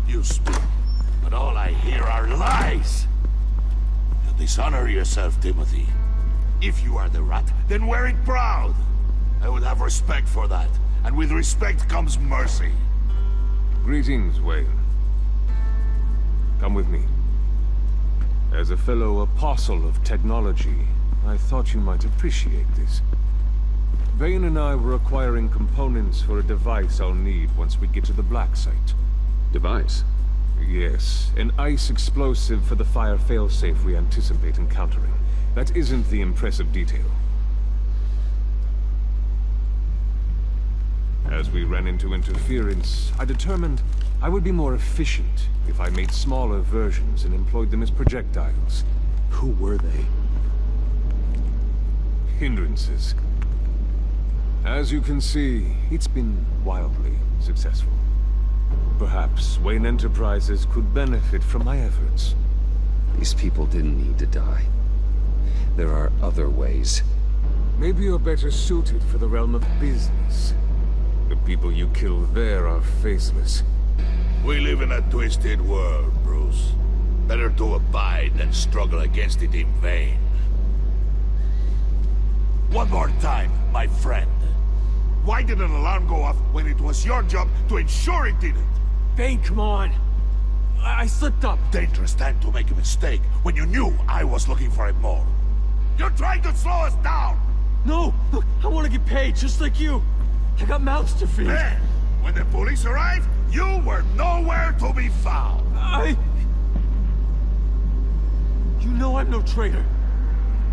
You speak, but all I hear are lies. You dishonor yourself, Timothy. If you are the rat, then wear it proud. I would have respect for that, and with respect comes mercy. Greetings, Wayne. Come with me. As a fellow apostle of technology, I thought you might appreciate this. Vane and I were acquiring components for a device I'll need once we get to the Black Site. Device? Yes, an ice explosive for the fire failsafe we anticipate encountering. That isn't the impressive detail. As we ran into interference, I determined I would be more efficient if I made smaller versions and employed them as projectiles. Who were they? Hindrances. As you can see, it's been wildly successful. Perhaps Wayne Enterprises could benefit from my efforts. These people didn't need to die. There are other ways. Maybe you're better suited for the realm of business. The people you kill there are faceless. We live in a twisted world, Bruce. Better to abide than struggle against it in vain. One more time, my friend. Why did an alarm go off when it was your job to ensure it didn't? Vane, come on. I slipped up. Dangerous time to make a mistake when you knew I was looking for it more. You're trying to slow us down! No! Look, I want to get paid, just like you. I got mouths to feed. Then, when the police arrived, you were nowhere to be found. You know I'm no traitor.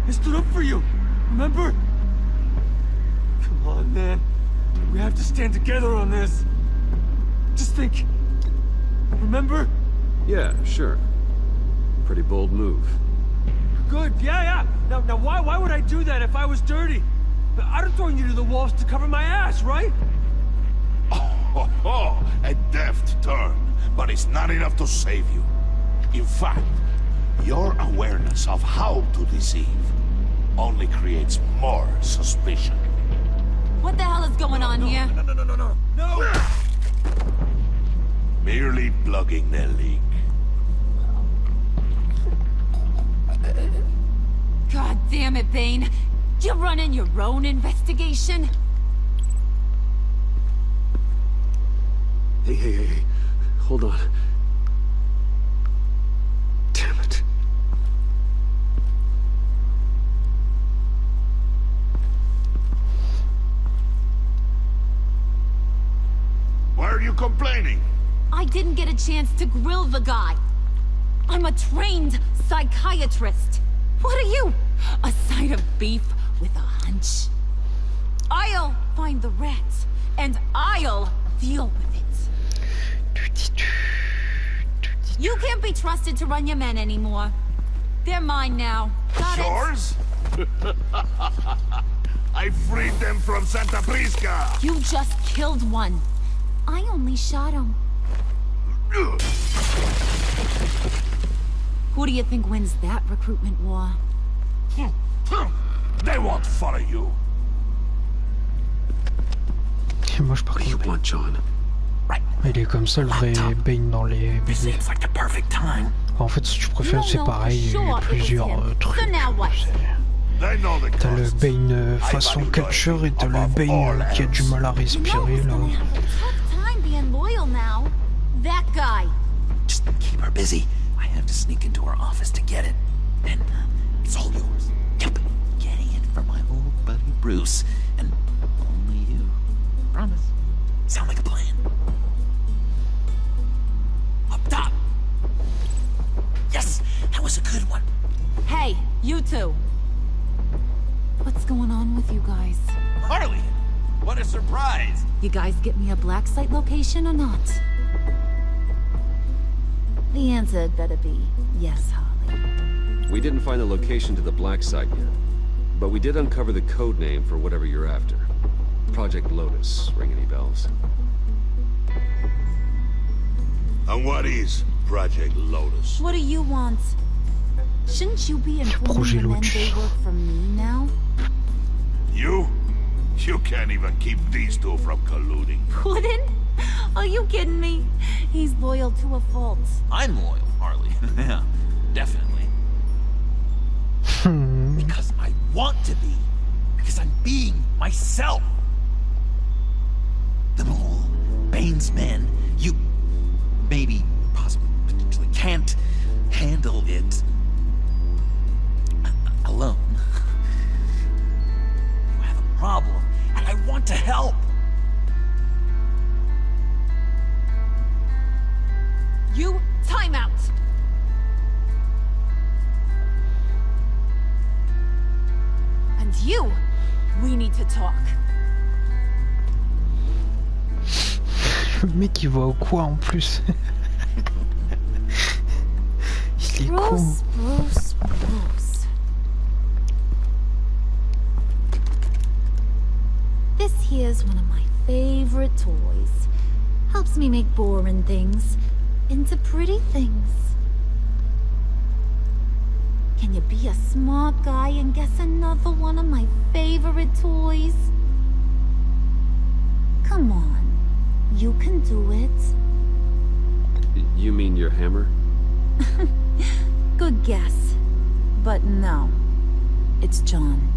I stood up for you, remember? Come on, man. We have to stand together on this. Just think. Remember? Yeah, sure. Pretty bold move. Good, yeah. Now why would I do that if I was dirty? I'd have thrown you to the walls to cover my ass, right? Oh, a deft turn, but it's not enough to save you. In fact, your awareness of how to deceive only creates more suspicion. What the hell is going on here? No! Merely plugging the leak. God damn it, Bane. You're running your own investigation? Hey. Hold on. Damn it. Why are you complaining? I didn't get a chance to grill the guy. I'm a trained psychiatrist. What are you? A side of beef with a hunch? I'll find the rats, and I'll deal with it. You can't be trusted to run your men anymore. They're mine now. Got it? Yours? I freed them from Santa Prisca! You just killed one. I only shot him. Who do you think wins that recruitment war? They won't follow you. Moi je parie Bane. Il est comme ça le vrai Bane dans les BD. En fait si tu préfères c'est pareil, il y a plusieurs trucs. T'as le Bane façon catcheur et t'as le Bane qui a du mal à respirer là. Time being loyal now. That guy. Just keep her busy. I have to sneak into her office to get it. And it's all yours. Yep. Getting it from my old buddy Bruce. And only you. Promise. Sound like a plan? Up top. Yes, that was a good one. Hey, you two. What's going on with you guys? Harley, what a surprise. You guys get me a black site location or not? The answer had better be yes, Harley. We didn't find the location to the black site yet, but we did uncover the code name for whatever you're after. Project Lotus. Ring any bells? And what is Project Lotus? What do you want? Shouldn't you be informing the men they work for me now? You? You can't even keep these two from colluding. Wouldn't? Are you kidding me? He's loyal to a fault. I'm loyal, Harley. Yeah, definitely. Because I want to be. Because I'm being myself. The mole, Bane's men, you maybe, possibly, potentially can't handle it alone. You have a problem, and I want to help. You, time out! And you, we need to talk. Le mec il va au quoi en plus? Il est con. Bruce. This here's one of my favorite toys. Helps me make boring things into pretty things. Can you be a smart guy and guess another one of my favorite toys? Come on, you can do it. You mean your hammer? Good guess. But no, it's John.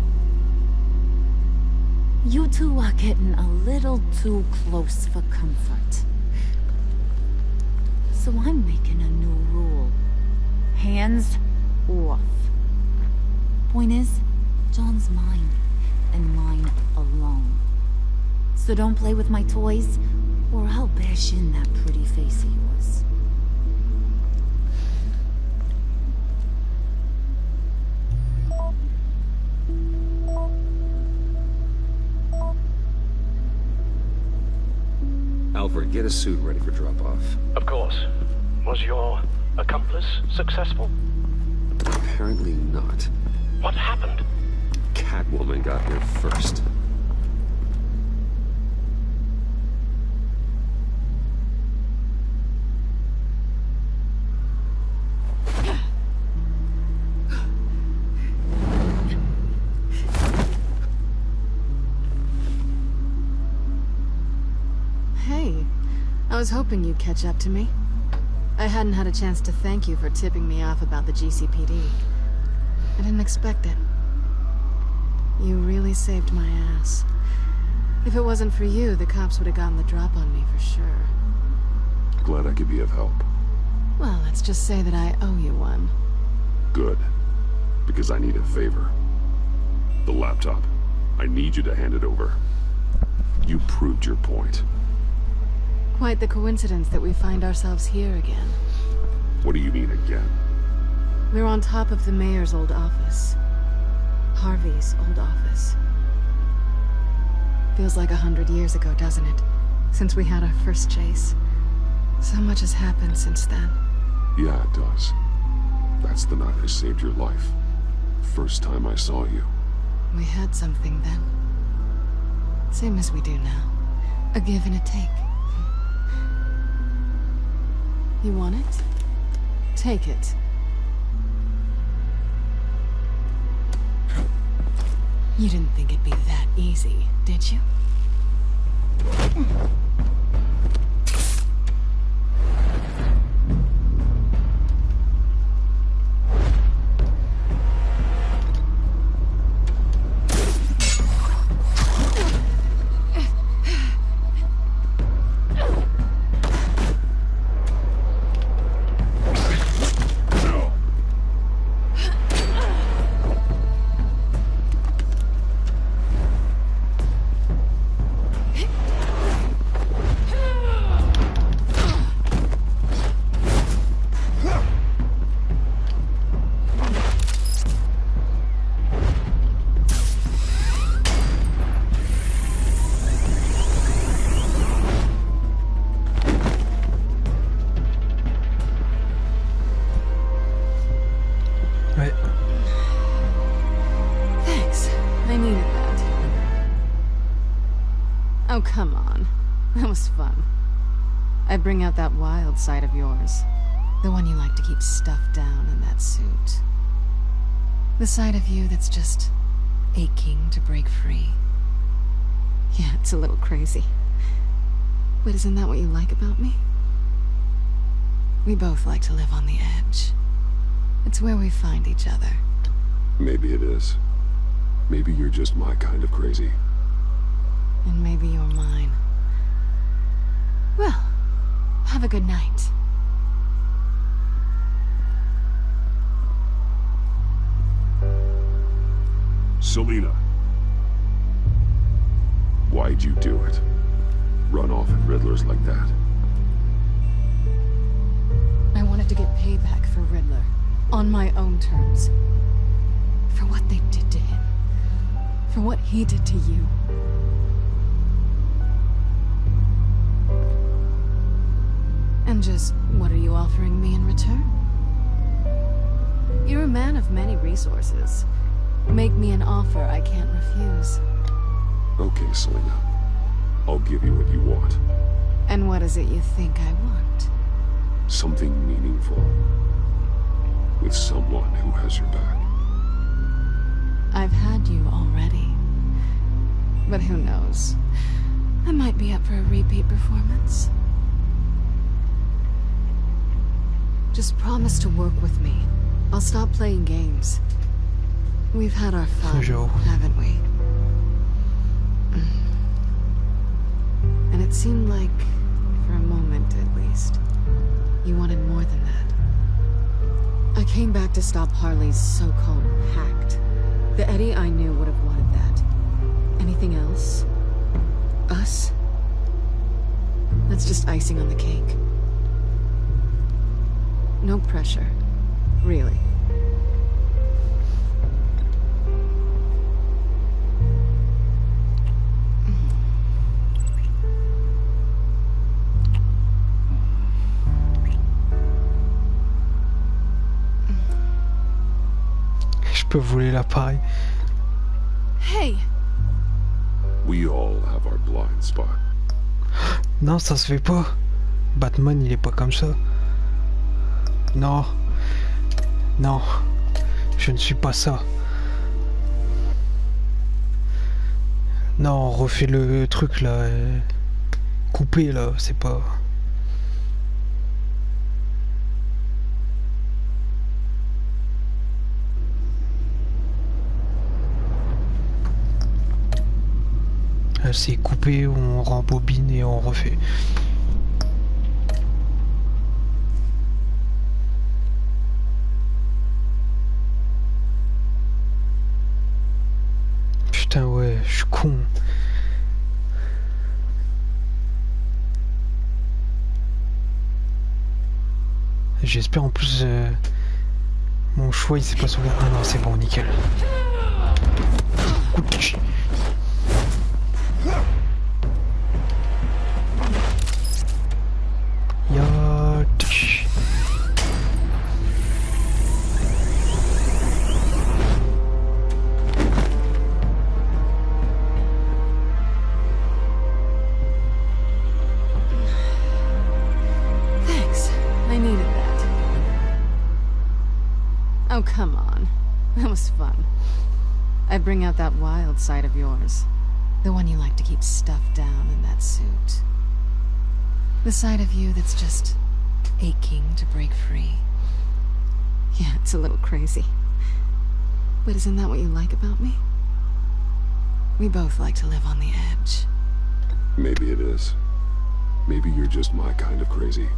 You two are getting a little too close for comfort. So I'm making a new rule. Hands off. Point is, John's mine, and mine alone. So don't play with my toys, or I'll bash in that pretty face of yours. Alfred, get a suit ready for drop-off. Of course. Was your accomplice successful? Apparently not. What happened? Catwoman got here first. I was hoping you'd catch up to me. I hadn't had a chance to thank you for tipping me off about the GCPD. I didn't expect it. You really saved my ass. If it wasn't for you, the cops would have gotten the drop on me for sure. Glad I could be of help. Well, let's just say that I owe you one. Good. Because I need a favor. The laptop. I need you to hand it over. You proved your point. Quite the coincidence that we find ourselves here again. What do you mean again? We're on top of the mayor's old office. Harvey's old office. Feels like 100 years ago, doesn't it? Since we had our first chase. So much has happened since then. Yeah, it does. That's the night I saved your life. First time I saw you. We had something then. Same as we do now. A give and a take. You want it? Take it. You didn't think it'd be that easy, did you? come on. That was fun. I bring out that wild side of yours. The one you like to keep stuffed down in that suit. The side of you that's just aching to break free. Yeah, it's a little crazy. But isn't that what you like about me? We both like to live on the edge. It's where we find each other. Maybe it is. Maybe you're just my kind of crazy. And maybe you're mine. Well, have a good night. Selina. Why'd you do it? Run off at Riddlers like that? I wanted to get payback for Riddler. On my own terms. For what they did to him. For what he did to you. And just, what are you offering me in return? You're a man of many resources. Make me an offer I can't refuse. Okay, Selina. I'll give you what you want. And what is it you think I want? Something meaningful. With someone who has your back. I've had you already. But who knows? I might be up for a repeat performance. Just promise to work with me. I'll stop playing games. We've had our fun, haven't we? And it seemed like, for a moment at least, you wanted more than that. I came back to stop Harley's so-called pact. The Eddie I knew would have wanted that. Anything else? Us? That's just icing on the cake. No pressure. Really. Je peux voler l'appareil. Hey! We all have our blind spot. Non, ça se fait pas. Batman, il est pas comme ça. Non. Non. Je ne suis pas ça. Non, on refait le truc là. Coupé là, c'est pas... C'est coupé, on rembobine et on refait. Putain ouais, je suis con. J'espère en plus mon choix il s'est pas sauvé. Ah non c'est bon, nickel. Coûte. Thanks. I needed that. Oh, come on. That was fun. I bring out that wild side of yours. The one you like to keep stuffed down in that suit. The side of you that's just aching to break free. Yeah, it's a little crazy. But isn't that what you like about me? We both like to live on the edge. Maybe it is. Maybe you're just my kind of crazy.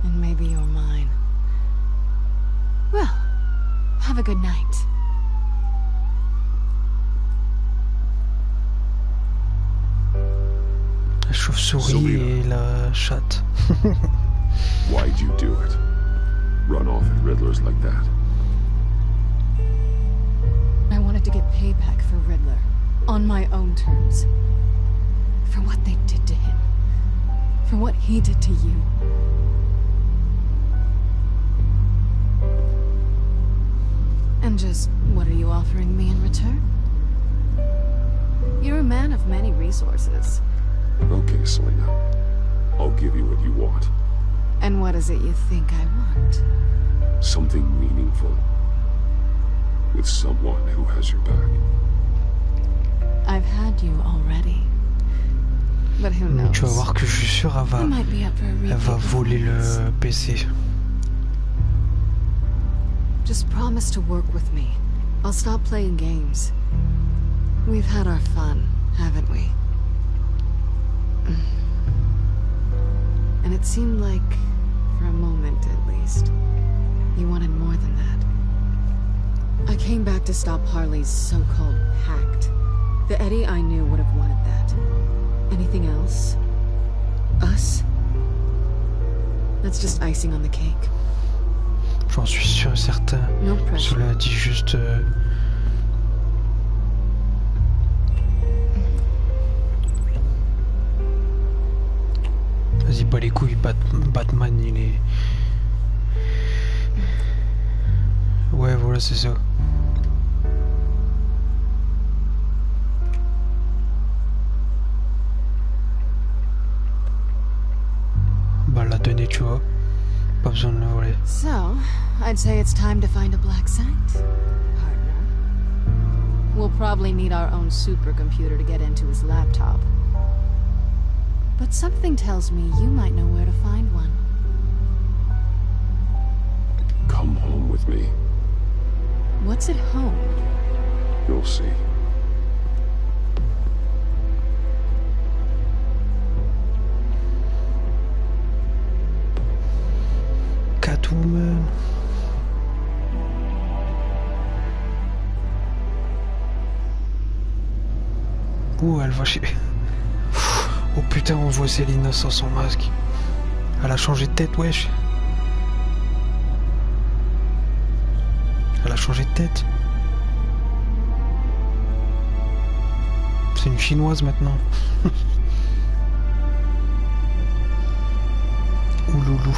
And maybe you're mine. Well, have a good night. La chauve-souris et la chatte. Why'd you do it? Run off at Riddlers like that? I wanted to get payback for Riddler. On my own terms. For what they did to him. For what he did to you. And just, what are you offering me in return? You're a man of many resources. Okay, Selena. I'll give you what you want. And what is it you think I want? Something meaningful. With someone who has your back. I've had you already. But who knows? Tu vas voir que je suis sûr, elle va voler le PC. Just promise to work with me. I'll stop playing games. We've had our fun, haven't we? And it seemed like, for a moment at least, you wanted more than that. I came back to stop Harley's so-called pact. The Eddie I knew would have wanted that. Anything else? Us? That's just icing on the cake. J'en suis sûr et certain. No pressure. Cela dit juste... Vas-y, bah les couilles, Batman, il est... Ouais, voilà, c'est ça. Bah, la donner, tu vois. Pas besoin de le voler. So, I'd say it's time to find a black site, partner. We'll probably need our own supercomputer to get into his laptop. But something tells me you might know where to find one. Come home with me. What's at home? You'll see. Catwoman. Ouh, elle va chez... Oh putain, on voit Selina sans son masque. Elle a changé de tête, wesh. Elle a changé de tête. C'est une chinoise maintenant. Ouloulou.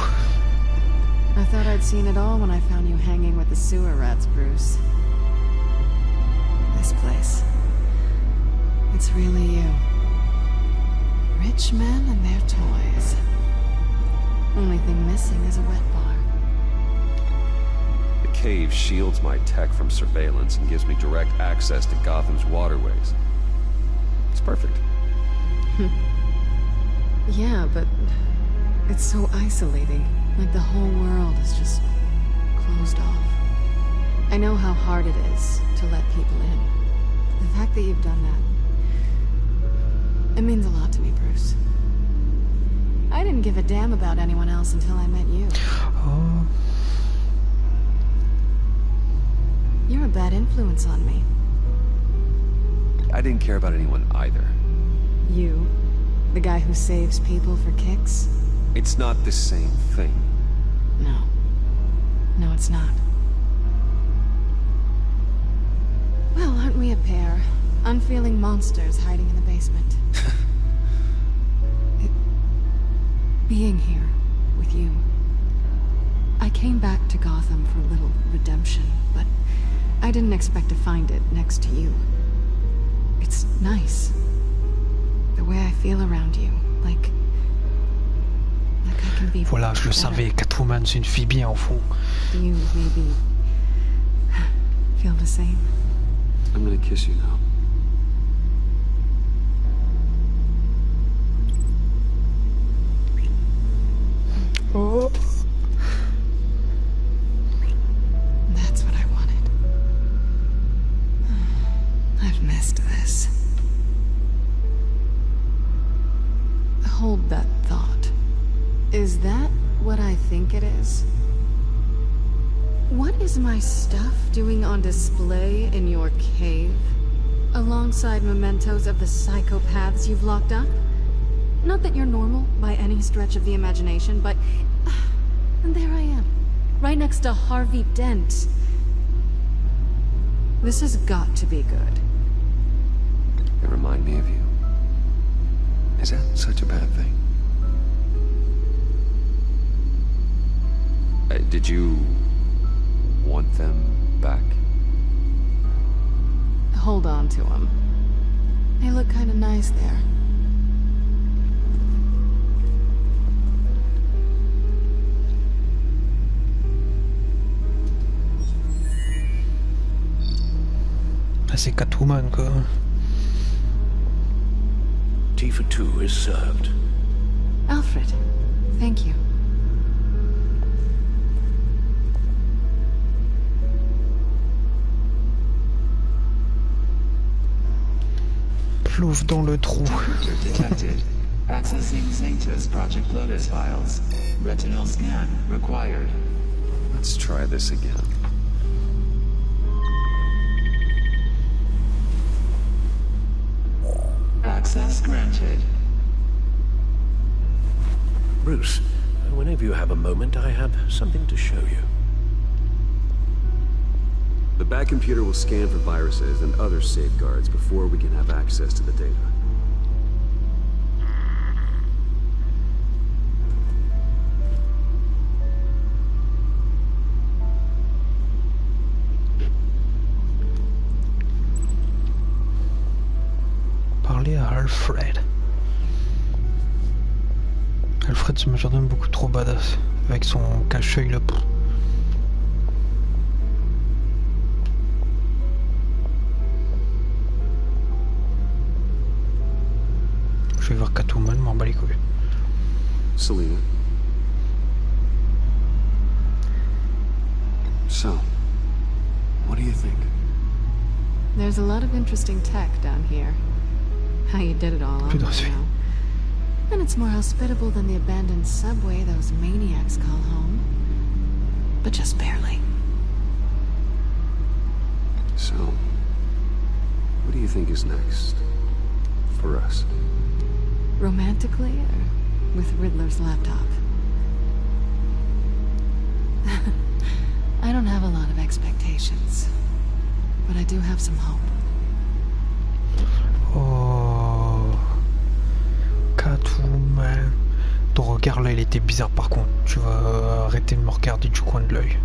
I thought I'd seen it all when I found you hanging with the sewer rats, Bruce. This place. It's really you. Rich men and their toys. Only thing missing is a wet bar. The cave shields my tech from surveillance and gives me direct access to Gotham's waterways. It's perfect. Yeah, but it's so isolating. Like the whole world is just closed off. I know how hard it is to let people in. The fact that you've done that, it means a lot to me, Bruce. I didn't give a damn about anyone else until I met you. Oh. You're a bad influence on me. I didn't care about anyone either. You? The guy who saves people for kicks? It's not the same thing. No. No, it's not. Well, aren't we a pair? Unfeeling monsters hiding in the basement. Being here with you. I came back to Gotham for a little redemption, but I didn't expect to find it next to you. It's nice. The way I feel around you, like I can be Voilà, je le better. savais, Catwoman, c'est une fille bien au fond. Do you maybe feel the same? I'm gonna kiss you now. Oh. That's what I wanted. I've missed this. Hold that thought. Is that what I think it is? What is my stuff doing on display in your cave? Alongside mementos of the psychopaths you've locked up? Not that you're normal by any stretch of the imagination, but... And there I am, right next to Harvey Dent. This has got to be good. They remind me of you. Is that such a bad thing? Did you want them back? Hold on to him. They look kind of nice there. Ah, c'est Catwoman, quoi. Tea for two is served. Alfred, thank you. Plouf dans le trou. Detected. Accessing Sanctus Project Lotus files. Retinal scan required. Let's try this again. Access granted. Bruce, whenever you have a moment, I have something to show you. The Bat computer will scan for viruses and other safeguards before we can have access to the data. Parler à Alfred. Alfred, c'est un majordome beaucoup trop badass. Avec son cache-œil là. Je vais voir Catwoman, m'en bats les couilles. Selena. So, what do you think? There's a lot of interesting tech down here. How you did it all, I don't know. And it's more hospitable than the abandoned subway those maniacs call home. But just barely. So, what do you think is next? For us? Romantically, or with Riddler's laptop? I don't have a lot of expectations. But I do have some hope. Oh, Catwoman. Ton regard là, il était bizarre par contre. Tu vas arrêter de me regarder du coin de l'œil.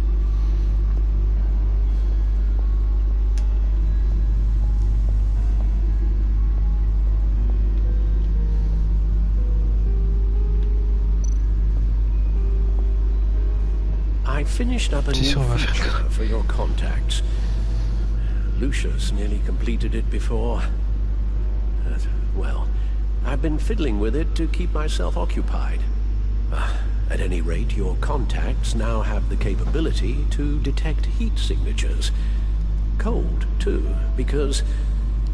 I finished up a new feature for your contacts. Lucia's nearly completed it before. Well, I've been fiddling with it to keep myself occupied. At any rate, your contacts now have the capability to detect heat signatures. Cold, too, because,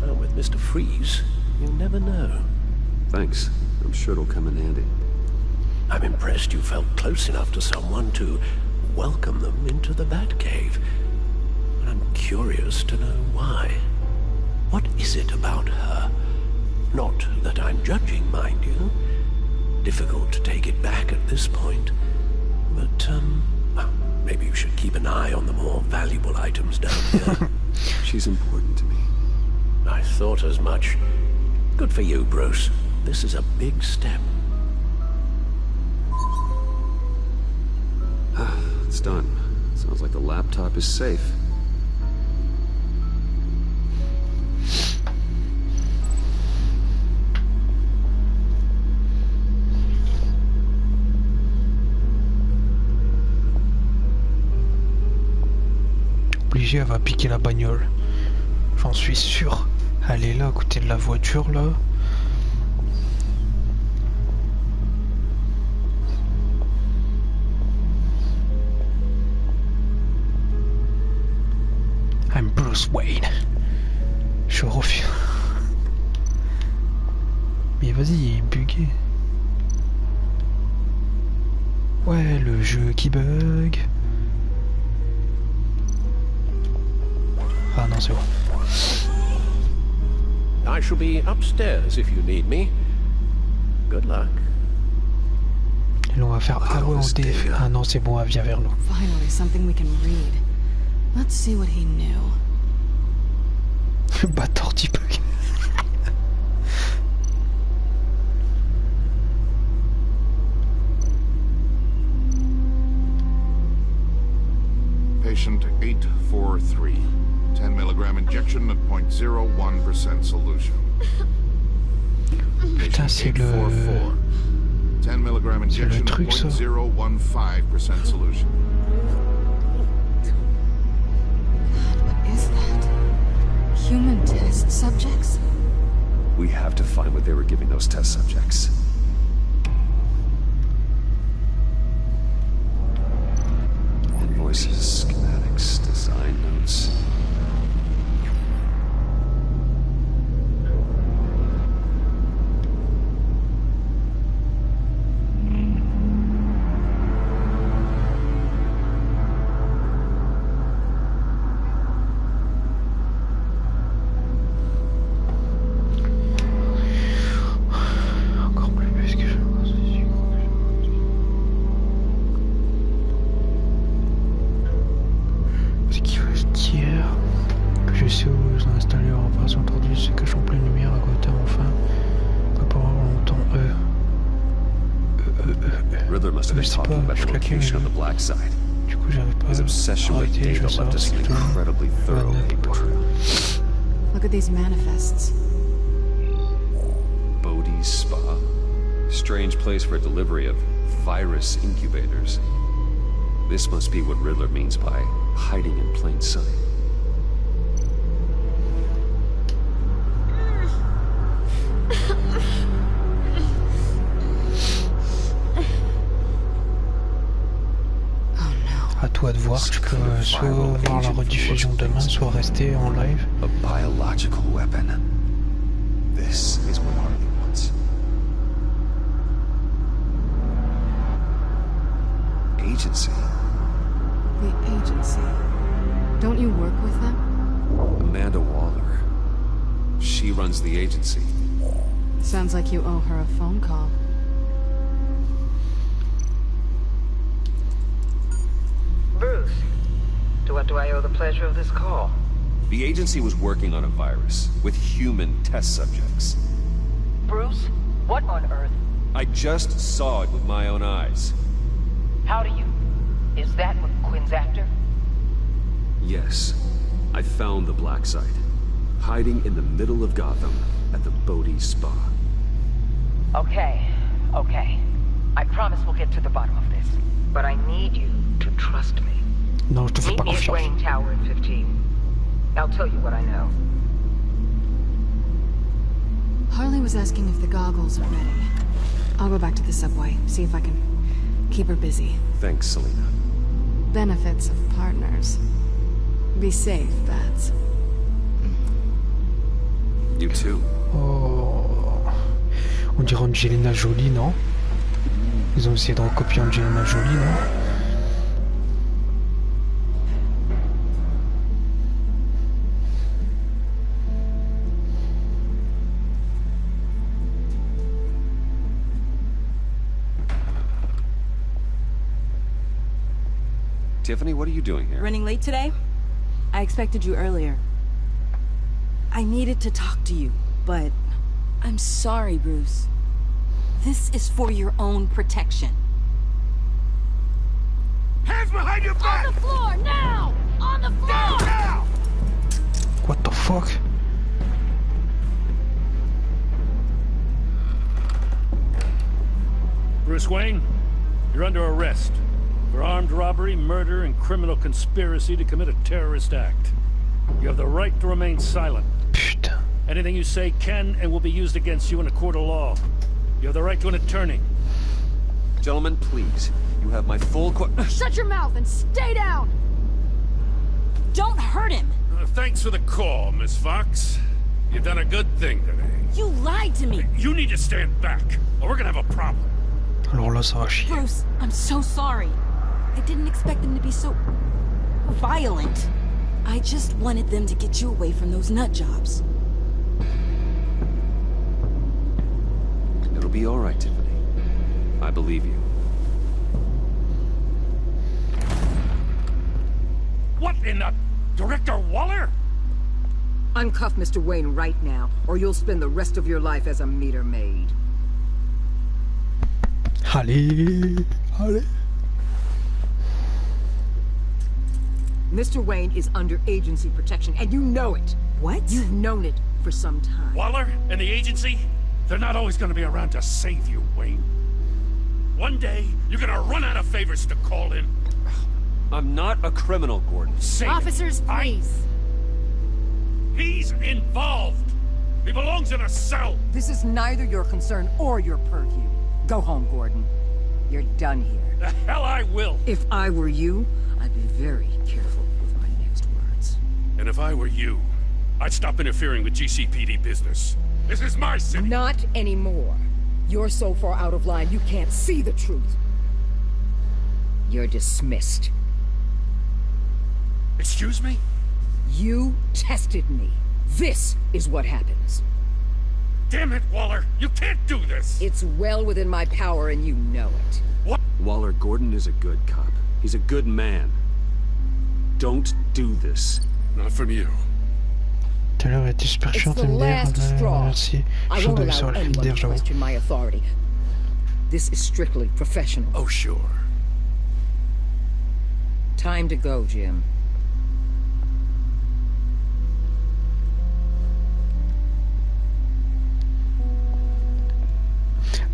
with Mr. Freeze, you never know. Thanks. I'm sure it'll come in handy. I'm impressed you felt close enough to someone to welcome them into the Batcave. I'm curious to know why. What is it about her? Not that I'm judging, mind you. Difficult to take it back at this point. But, maybe you should keep an eye on the more valuable items down here. She's important to me. I thought as much. Good for you, Bruce. This is a big step. It's done. Sounds like the laptop is safe. Obligé, elle va piquer la bagnole. J'en suis sûr. Elle est là à côté de la voiture là. I'm Bruce Wayne. Je refuse. Mais vas-y, il est bugué. Ouais, le jeu qui bug. Ah non, c'est bon. I shall be upstairs if you need me. Good luck. Et là, on va faire ah ouais, on déf. Ah non, c'est bon, elle vient vers nous. Finally, something we can read. Let's see what he knew. Bâtard du bug. Patient 843. 10 milligram injection at 0.01% solution. Putain, c'est le... 10 milligram injection, truc, ça. 0.015% solution. What is that? Human test subjects? We have to find what they were giving those test subjects. Invoices, schematics, design notes. Riddler must have been talking about the location on the black side. His obsession with data left us an incredibly thorough paper trail. Look at these manifests. Bodhi's Spa. Strange place for a delivery of virus incubators. This must be what Riddler means by hiding in plain sight. À toi de voir, tu peux soit voir la rediffusion demain, soit rester en live. A biological weapon. This is what Harley wants. Agency. The agency. Don't you work with them? Amanda Waller. She runs the agency. Sounds like you owe her a phone call. Bruce, to what do I owe the pleasure of this call? The agency was working on a virus with human test subjects. Bruce, what on earth? I just saw it with my own eyes. How do you... Is that what Quinn's after? Yes. I found the black site. Hiding in the middle of Gotham at the Bodhi Spa. Okay. I promise we'll get to the bottom of this. But I need you to trust me. Non, je te fais pas Meet me at confiance. Wayne Tower at 15. I'll tell you what I know. Harley was asking if the goggles are ready. I'll go back to the subway, see if I can keep her busy. Thanks, Selena. Benefits of partners. Be safe, Bats. You too. Oh. On dirait Angelina Jolie, non? Ils ont essayé de recopier Angelina Jolie, non? Tiffany, what are you doing here? Running late today? I expected you earlier. I needed to talk to you, but I'm sorry, Bruce. This is for your own protection. Hands behind your back! On the floor, now! On the floor! Now! What the fuck? Bruce Wayne, you're under arrest for armed robbery, murder, and criminal conspiracy to commit a terrorist act. You have the right to remain silent. Putain. Anything you say can and will be used against you in a court of law. You have the right to an attorney. Gentlemen, please. You have my full Shut your mouth and stay down! Don't hurt him! Thanks for the call, Miss Fox. You've done a good thing today. You lied to me! You need to stand back, or we're gonna have a problem. Alors là, ça va chier. Bruce, I'm so sorry. I didn't expect them to be so... violent. I just wanted them to get you away from those nut jobs. It'll be all right, Tiffany. I believe you. What in the... Director Waller? Uncuff Mr. Wayne right now, or you'll spend the rest of your life as a meter maid. Allez. Mr. Wayne is under agency protection, and you know it. What? You've known it for some time. Waller and the agency, they're not always gonna be around to save you, Wayne. One day, you're gonna run out of favors to call in. I'm not a criminal, Gordon. Say Officers, please. He's involved. He belongs in a cell. This is neither your concern or your purview. Go home, Gordon. You're done here. The hell I will. If I were you, I'd be very careful with my next words. And if I were you, I'd stop interfering with GCPD business. This is my city. Not anymore. You're so far out of line, you can't see the truth. You're dismissed. Excuse me? You tested me. This is what happens. Damn it, Waller! You can't do this! It's well within my power, and you know it. What? Waller, Gordon is a good cop. He's a good man. Don't do this. Not from you. Tout à l'heure, elle était super chiante, elle me dit merci. Je suis tombé sur le film dire, j'avoue. Question my authority. This is strictly professional. Oh, sure. Time to go, Jim.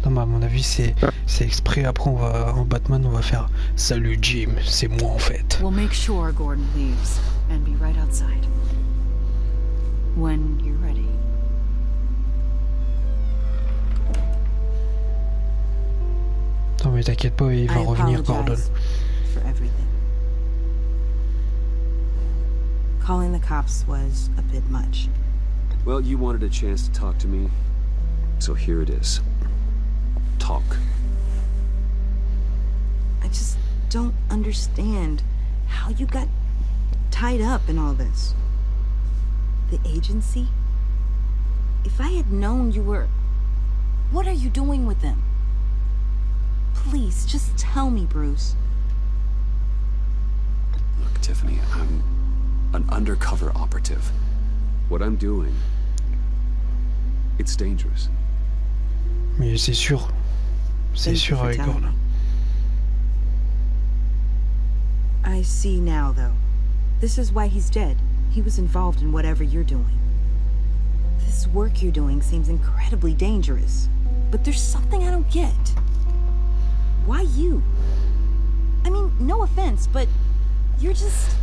Non, mais à mon avis, c'est exprès. Après, en Batman, on va faire salut Jim, c'est moi en fait. We'll make sure Gordon leaves and be right outside. When you're ready. Non, mais t'inquiète pas, il va revenir, Gordon. For everything. Calling the cops was a bit much. Well, you wanted a chance to talk to me, so here it is. Talk. I just don't understand how you got tied up in all this. The agency? If I had known you were... What are you doing with them? Please, just tell me, Bruce. Look, Tiffany, I'm an undercover operative. What I'm doing, it's dangerous. Mais c'est sûr. C'est sûr avec Gordon. I see now, though. This is why he's dead. He was involved in whatever you're doing. This work you're doing seems incredibly dangerous. But there's something I don't get. Why you? I mean, no offense, but you're just...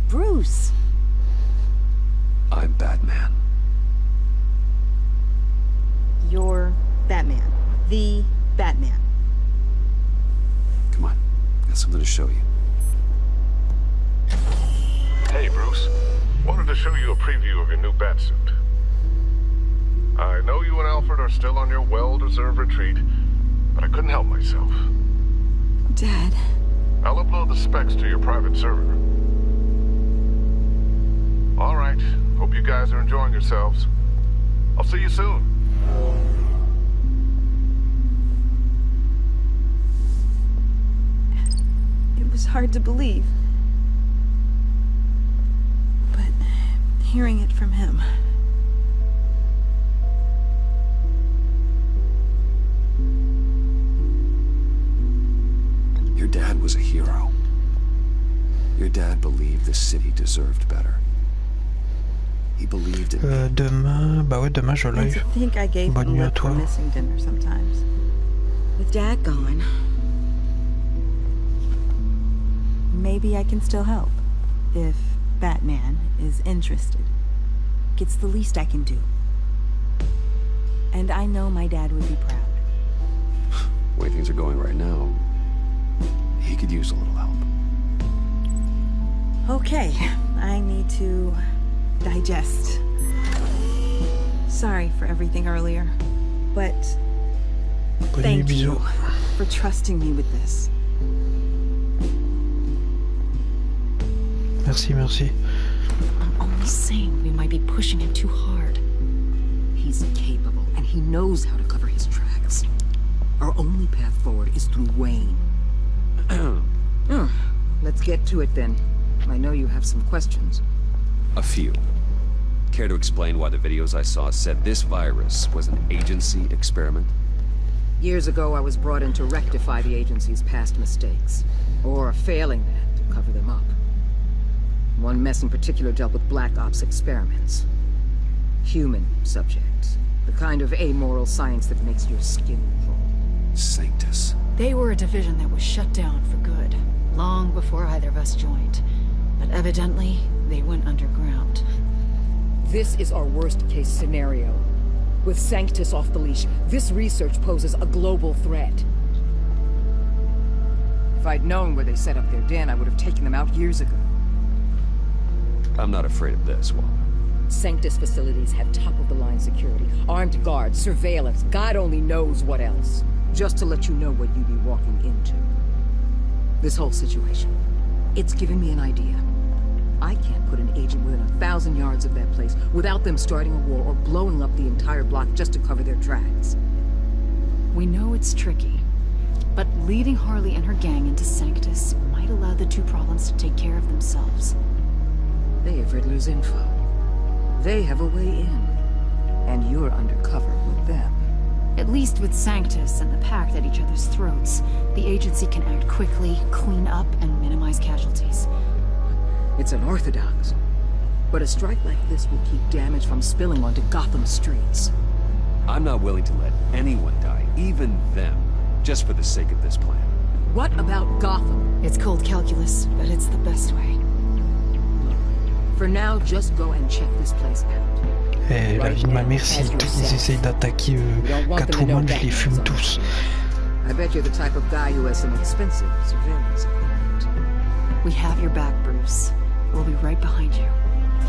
Bruce. I'm Batman. You're Batman. The Batman. Come on, got something to show you. Hey, Bruce. Wanted to show you a preview of your new Batsuit. I know you and Alfred are still on your well-deserved retreat, but I couldn't help myself. Dad. I'll upload the specs to your private server. All right. Hope you guys are enjoying yourselves. I'll see you soon. It was hard to believe. But hearing it from him... Your dad was a hero. Your dad believed the city deserved better. He believed in me. Demain, bah ouais, demain je l'ai. I think I gave Bonne him nuit à lip toi. for missing dinner sometimes. With Dad gone, maybe I can still help. If Batman is interested. It's the least I can do. And I know my dad would be proud. The way things are going right now, he could use a little help. Okay, I need to digest. Sorry for everything earlier, but thank you for trusting me with this. Merci, merci. I'm only saying we might be pushing him too hard. He's capable, and he knows how to cover his tracks. Our only path forward is through Wayne. Let's get to it then. I know you have some questions. A few. Care to explain why the videos I saw said this virus was an agency experiment? Years ago, I was brought in to rectify the agency's past mistakes. Or failing that, to cover them up. One mess in particular dealt with Black Ops experiments. Human subjects. The kind of amoral science that makes your skin crawl. Sanctus. They were a division that was shut down for good, long before either of us joined. But evidently, they went underground. This is our worst-case scenario. With Sanctus off the leash, this research poses a global threat. If I'd known where they set up their den, I would have taken them out years ago. I'm not afraid of this, Waller. Sanctus facilities have top-of-the-line security, armed guards, surveillance, God only knows what else. Just to let you know what you'd be walking into. This whole situation, it's given me an idea. I can't put an agent within 1,000 yards of that place without them starting a war or blowing up the entire block just to cover their tracks. We know it's tricky, but leading Harley and her gang into Sanctus might allow the two problems to take care of themselves. They have Riddler's info. They have a way in. And you're undercover with them. At least with Sanctus and the Pact at each other's throats, the agency can act quickly, clean up, and minimize casualties. It's unorthodox. But a strike like this will keep damage from spilling onto Gotham streets. I'm not willing to let anyone die, even them, just for the sake of this plan. What about Gotham? It's cold calculus, but it's the best way. For now, just go and check this place out. Et la vie de ma mère, si ils essayent d'attaquer Catwoman, je les fume tous. I bet you're the type of guy who has some expensive surveillance equipment. We have your back, Bruce. We'll be right behind you.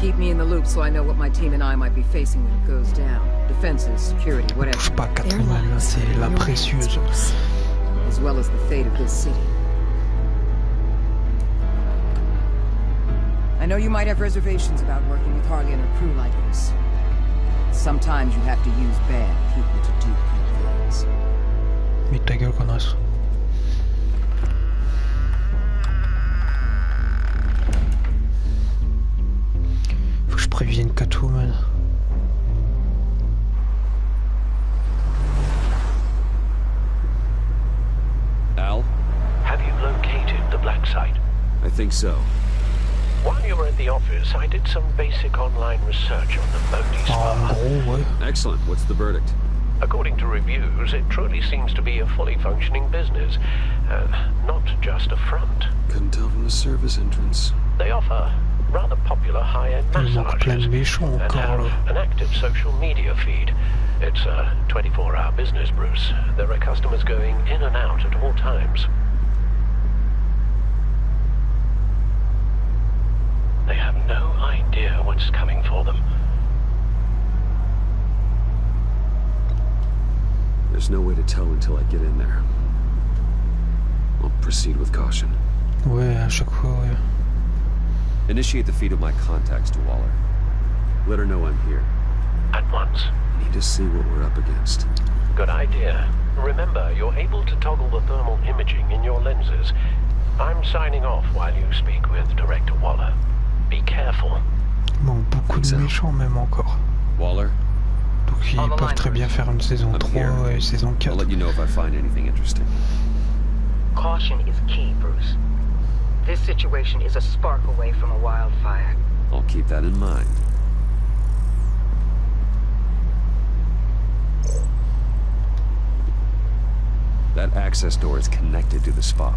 Keep me in the loop so I know what my team and I might be facing when it goes down. Defenses, security, whatever. Touche pas Catwoman, c'est la précieuse. As well as the fate of this city. I know you might have reservations about working with Harley and her crew like this. Sometimes you have to use bad people to do good things. Mais ta gueule, connasse. Faut que je prévienne Catwoman. Al? Have you located the black site? I think so. While you were at the office, I did some basic online research on the Bodhi Spa. Excellent. What's the verdict? According to reviews, it truly seems to be a fully functioning business, not just a front. Couldn't tell from the service entrance. They offer rather popular high-end massages and have an active social media feed. It's a 24-hour business, Bruce. There are customers going in and out at all times. They have no idea what's coming for them. There's no way to tell until I get in there. I'll proceed with caution. Ouais, à chaque fois, ouais. Initiate the feed of my contacts to Waller. Let her know I'm here. At once. Need to see what we're up against. Good idea. Remember, you're able to toggle the thermal imaging in your lenses. I'm signing off while you speak with Director Waller. Be careful. Il manque beaucoup de méchants même encore. Waller? Donc ils peuvent très bien faire une saison 3 et saison 4. I'll let you know if I find anything interesting. Caution is key, Bruce. This situation is a spark away from a wildfire. I'll keep that in mind. That access door is connected to the spa.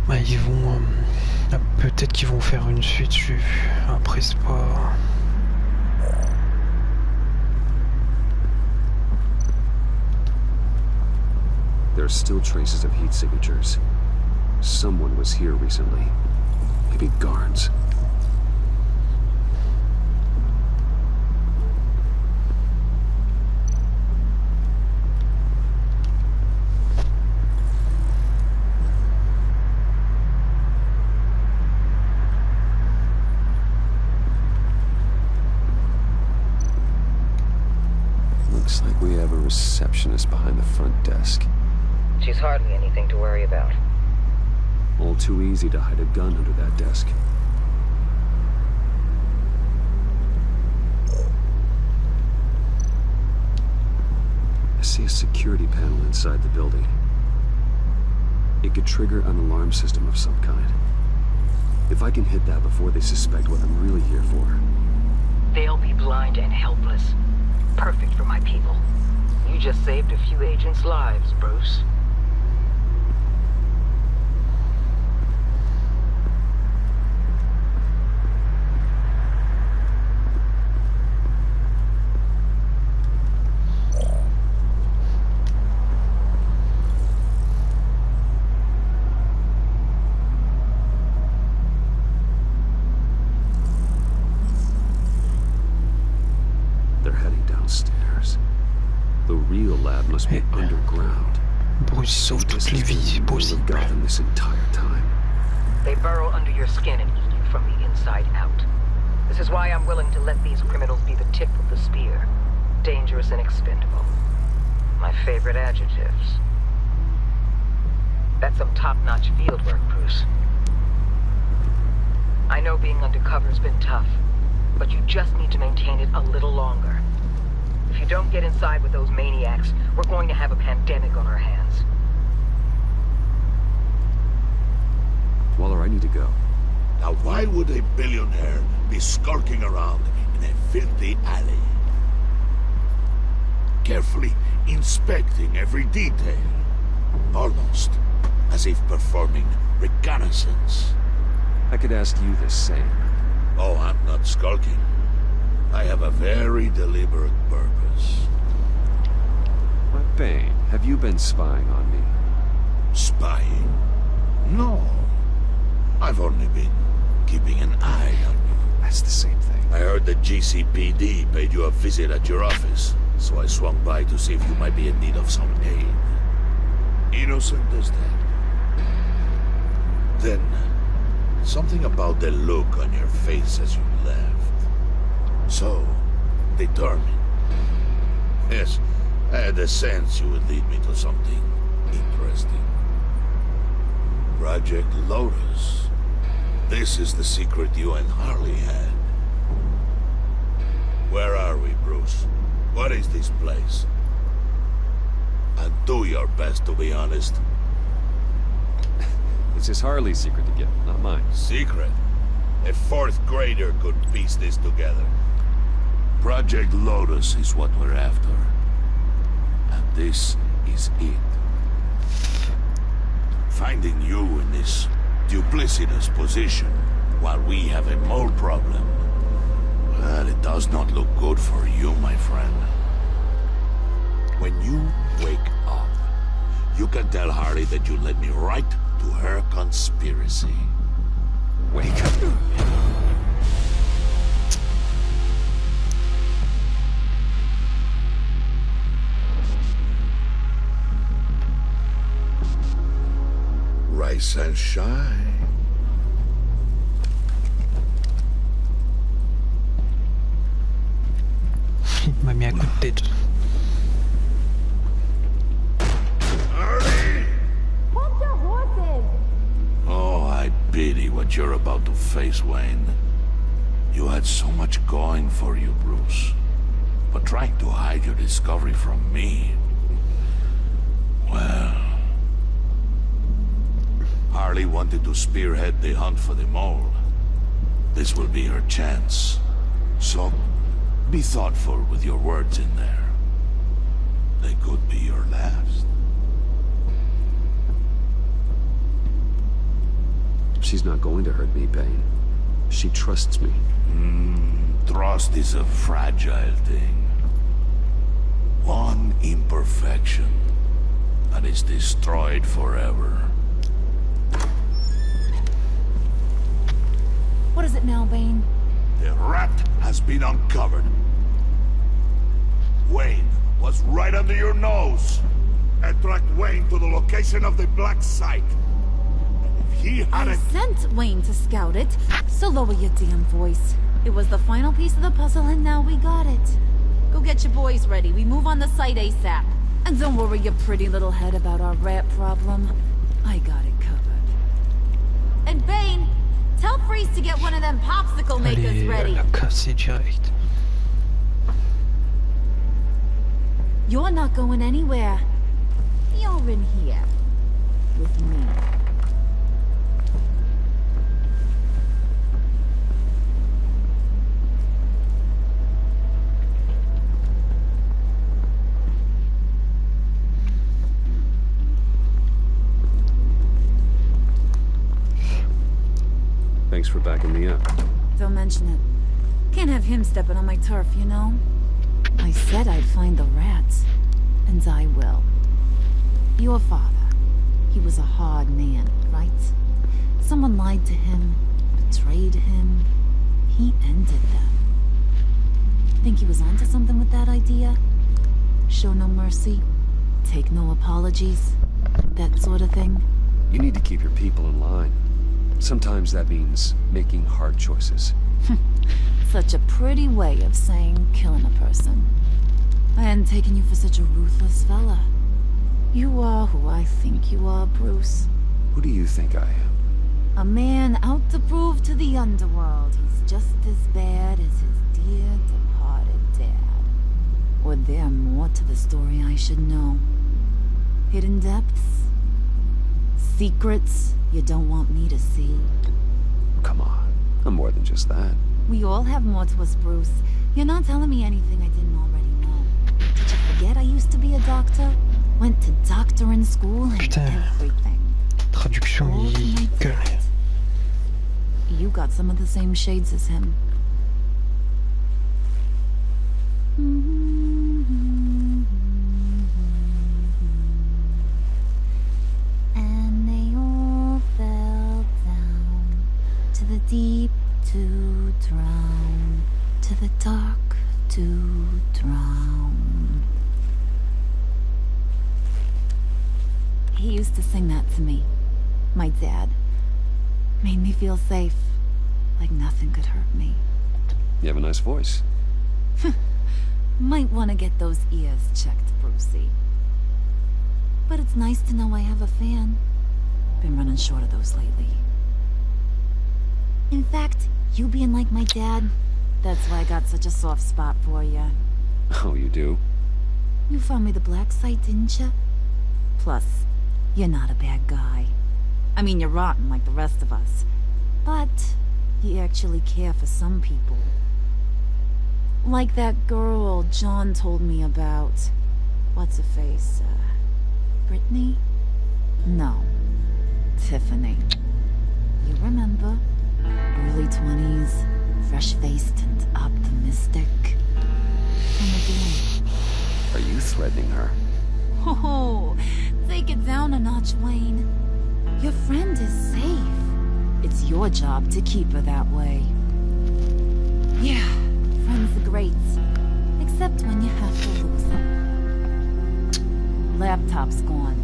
Bah, ils vont... peut-être qu'ils vont faire une suite, j'ai vu. Après, c'est pas... There are still traces of heat signatures. Someone was here recently. Maybe guards. Looks like we have a receptionist behind the front desk. She's hardly anything to worry about. All too easy to hide a gun under that desk. I see a security panel inside the building. It could trigger an alarm system of some kind. If I can hit that before they suspect what I'm really here for. They'll be blind and helpless. Perfect for my people. You just saved a few agents' lives, Bruce. The real lab must be underground. Bruce sauve toutes les vies possibles. This entire time. They burrow under your skin and eat you from the inside out. This is why I'm willing to let these criminals be the tip of the spear. Dangerous and expendable. My favorite adjectives. That's some top-notch field work, Bruce. I know being undercover's been tough, but you just need to maintain it a little longer. If you don't get inside with those maniacs, we're going to have a pandemic on our hands. Waller, I need to go. Now why would a billionaire be skulking around in a filthy alley? Carefully inspecting every detail. Almost as if performing reconnaissance. I could ask you the same. Oh, I'm not skulking. I have a very deliberate purpose. But Bane, have you been spying on me? Spying? No. I've only been keeping an eye on you. That's the same thing. I heard the GCPD paid you a visit at your office, so I swung by to see if you might be in need of some aid. Innocent as that. Then, something about the look on your face as you left. So, determined. Yes, I had a sense you would lead me to something interesting. Project Lotus. This is the secret you and Harley had. Where are we, Bruce? What is this place? And do your best to be honest. It's his Harley's secret to get, not mine. Secret? A fourth grader could piece this together. Project Lotus is what we're after. And this is it. Finding you in this duplicitous position while we have a mole problem. Well, it does not look good for you, my friend. When you wake up, you can tell Harley that you led me right to her conspiracy. Wake up. Rise and shine. Il m'a mis un coup de tête. Oh, I pity what you're about to face, Wayne. You had so much going for you, Bruce. But trying to hide your discovery from me... Well... Harley wanted to spearhead the hunt for the mole. This will be her chance. So, be thoughtful with your words in there. They could be your last. She's not going to hurt me, Bane. She trusts me. Trust is a fragile thing. One imperfection, and it's destroyed forever. What is it now, Bane? The rat has been uncovered. Wayne was right under your nose. And tracked Wayne to the location of the black site. And if he had I sent Wayne to scout it, so lower your damn voice. It was the final piece of the puzzle and now we got it. Go get your boys ready. We move on the site ASAP. And don't worry your pretty little head about our rat problem. I got it covered. And Bane, tell Freeze to get one of them popsicle makers ready. La casser direct. You're not going anywhere. You're in here. with me. Thanks for backing me up. Don't mention it. Can't have him stepping on my turf, you know? I said I'd find the rats, and I will. Your father, he was a hard man, right? Someone lied to him, betrayed him. He ended them. Think he was onto something with that idea? Show no mercy, take no apologies, that sort of thing? You need to keep your people in line. Sometimes that means making hard choices. Such a pretty way of saying killing a person. I hadn't taken you for such a ruthless fella. You are who I think you are, Bruce. Who do you think I am? A man out to prove to the underworld he's just as bad as his dear departed dad. Or there more to the story I should know. Hidden depths? Secrets you don't want me to see? Come on, I'm more than just that. We all have more to us, Bruce. You're not telling me anything I didn't already know. Did you forget I used to be a doctor? Went to doctoring school and everything. Traduction, il gueule. You got some of the same shades as him. And they all fell down to the deep to drown, to the dark to drown. He used to sing that to me. My dad. Made me feel safe. Like nothing could hurt me. You have a nice voice. Might want to get those ears checked, Brucey. But it's nice to know I have a fan. Been running short of those lately. In fact, you being like my dad, that's why I got such a soft spot for you. Oh, you do? You found me the black site, didn't you? Plus, you're not a bad guy. I mean, you're rotten like the rest of us. But you actually care for some people. Like that girl John told me about. What's her face? Brittany? No. Tiffany. You remember? Early 20s, fresh-faced and optimistic. From the beginning. Are you threatening her? Oh, take it down a notch, Wayne. Your friend is safe. It's your job to keep her that way. Yeah, friends are great. Except when you have to lose them. Laptop's gone.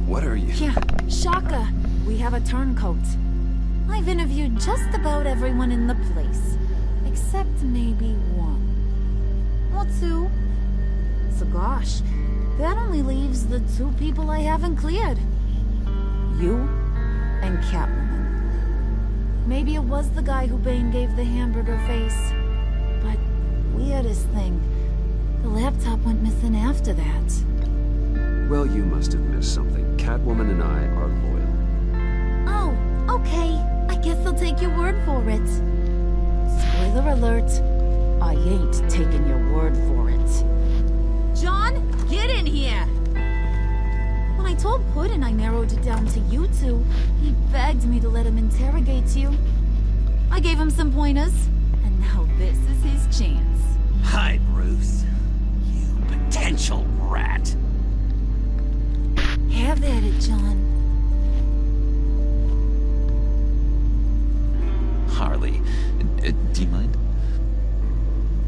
What are you? Yeah, shocker. We have a turncoat. I've interviewed just about everyone in the place. Except maybe one. Or two. So gosh, that only leaves the two people I haven't cleared. You and Catwoman. Maybe it was the guy who Bane gave the hamburger face. But weirdest thing, the laptop went missing after that. Well, you must have missed something. Catwoman and I are loyal. Oh, okay. I guess I'll take your word for it. Spoiler alert. I ain't taking your word for it. John, get in here! When I told Puddin' I narrowed it down to you two, he begged me to let him interrogate you. I gave him some pointers, and now this is his chance. Hi, Bruce. You potential rat. Have at it, John. Harley, do you mind?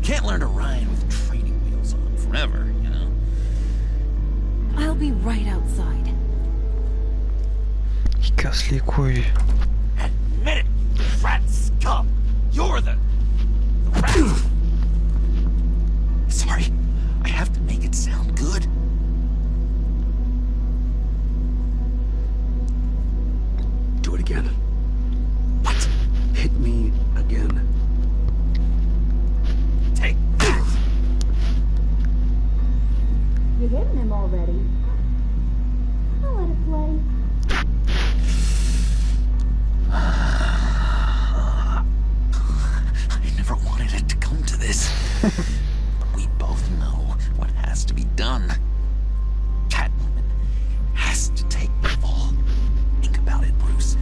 Can't learn to ride with training wheels on forever, you know? I'll be right outside. Il casse les couilles. Admit it, you rat scum! You're the rat! Sorry, I have to make it sound good. Do it again. What? Hit me again. Take that! You're hitting him already. I'll let it play. We both know what has to be done. Catwoman has to take the fall. Think about it, Bruce.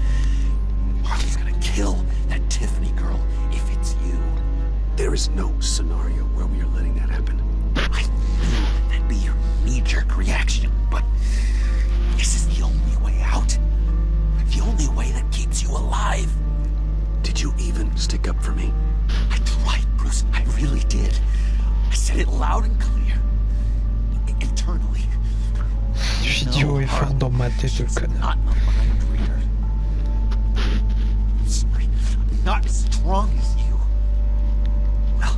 Harley's gonna kill that Tiffany girl if it's you. There is no scenario where we are letting that happen. I knew that'd be your knee-jerk reaction, but this is the only way out. The only way that keeps you alive. Did you even stick up for me? I tried, Bruce. I really did. I said it loud and clear. Internally. Vidéo est fort dans ma tête, le connard. Not as strong as you. Well,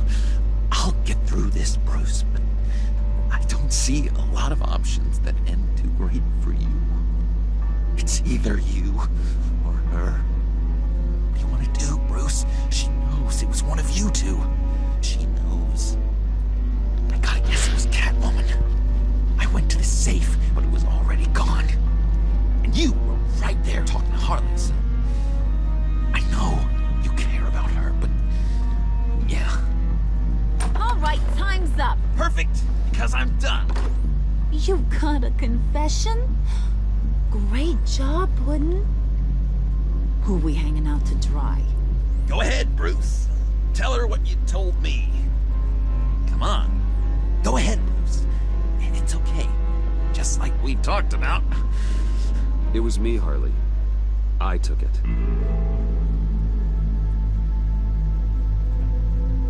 I'll get through this, Bruce, but I don't see a lot of options that end too great for you. It's either you or her. What do you want to do, Bruce? She knows it was one of you two. She knows. I gotta guess it was Catwoman. I went to the safe, but it was already gone. And you were right there talking to Harley, so I know you care about her, but yeah. All right, time's up. Perfect, because I'm done. You got a confession? Great job, Puddin'. Who we hanging out to dry? Go ahead, Bruce. Tell her what you told me. Come on. Go ahead, Bruce. It's okay. Just like we talked about. It was me, Harley. I took it.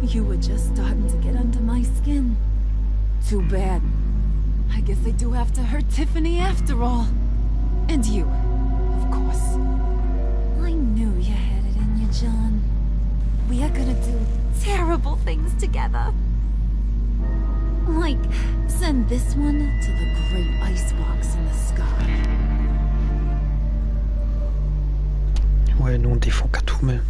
You were just starting to get under my skin. Too bad. I guess I do have to hurt Tiffany after all. And you, of course. I knew you had it in you, John. We are gonna do terrible things together. Like, send this one to the great icebox in the sky. Ouais, nous on défend Catwoman.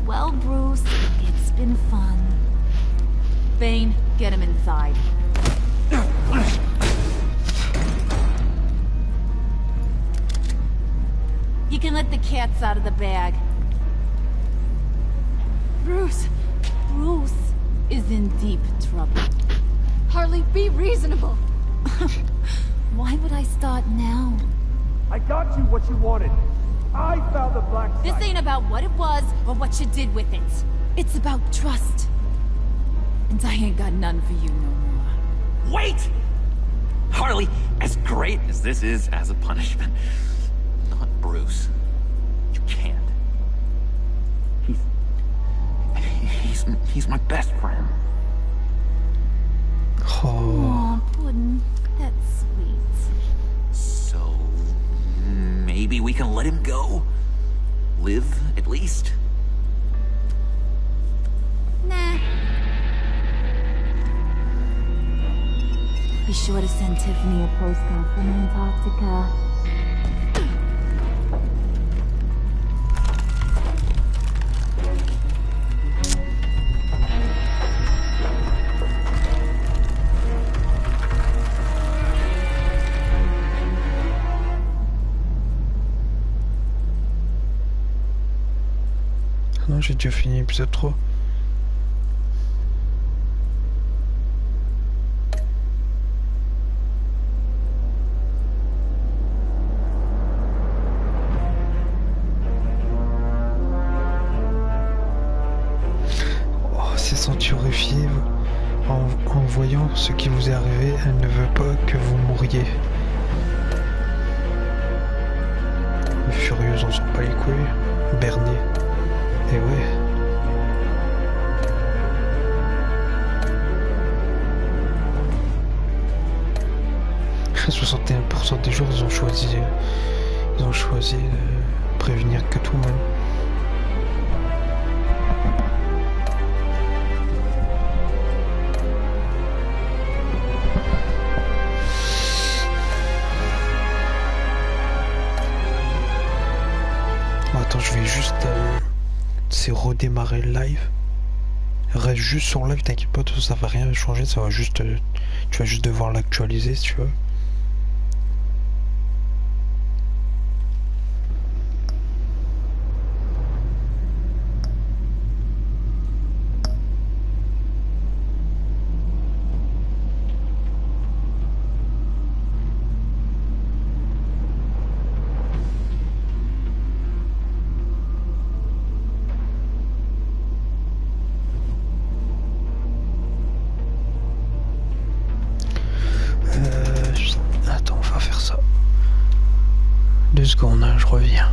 Well, Bruce, it's been fun. Bane, get him inside. You can let the cats out of the bag. Bruce is in deep trouble. Harley, be reasonable. Why would I start now? I got you what you wanted. I found the black site. This ain't about what it was or what you did with it. It's about trust. And I ain't got none for you no more. Wait! Harley, as great as this is as a punishment, not Bruce. You can't. He's my best friend. Aw, Puddin', that's sweet. So maybe we can let him go? Live, at least? Nah. Be sure to send Tiffany a postcard from Antarctica. Non, j'ai déjà fini l'épisode 3. Oh, c'est senti horrifié. En voyant ce qui vous est arrivé, elle ne veut pas que vous mouriez. Les furieuses en sont pas les couilles. Bernier. Et ouais. 61% des joueurs ils ont choisi de prévenir Catwoman. c'est redémarrer le live. Reste juste sur live, t'inquiète pas, tout ça va rien changer, ça va juste, tu vas juste devoir l'actualiser si tu veux. Attends, on va faire ça. 2 secondes, hein, je reviens.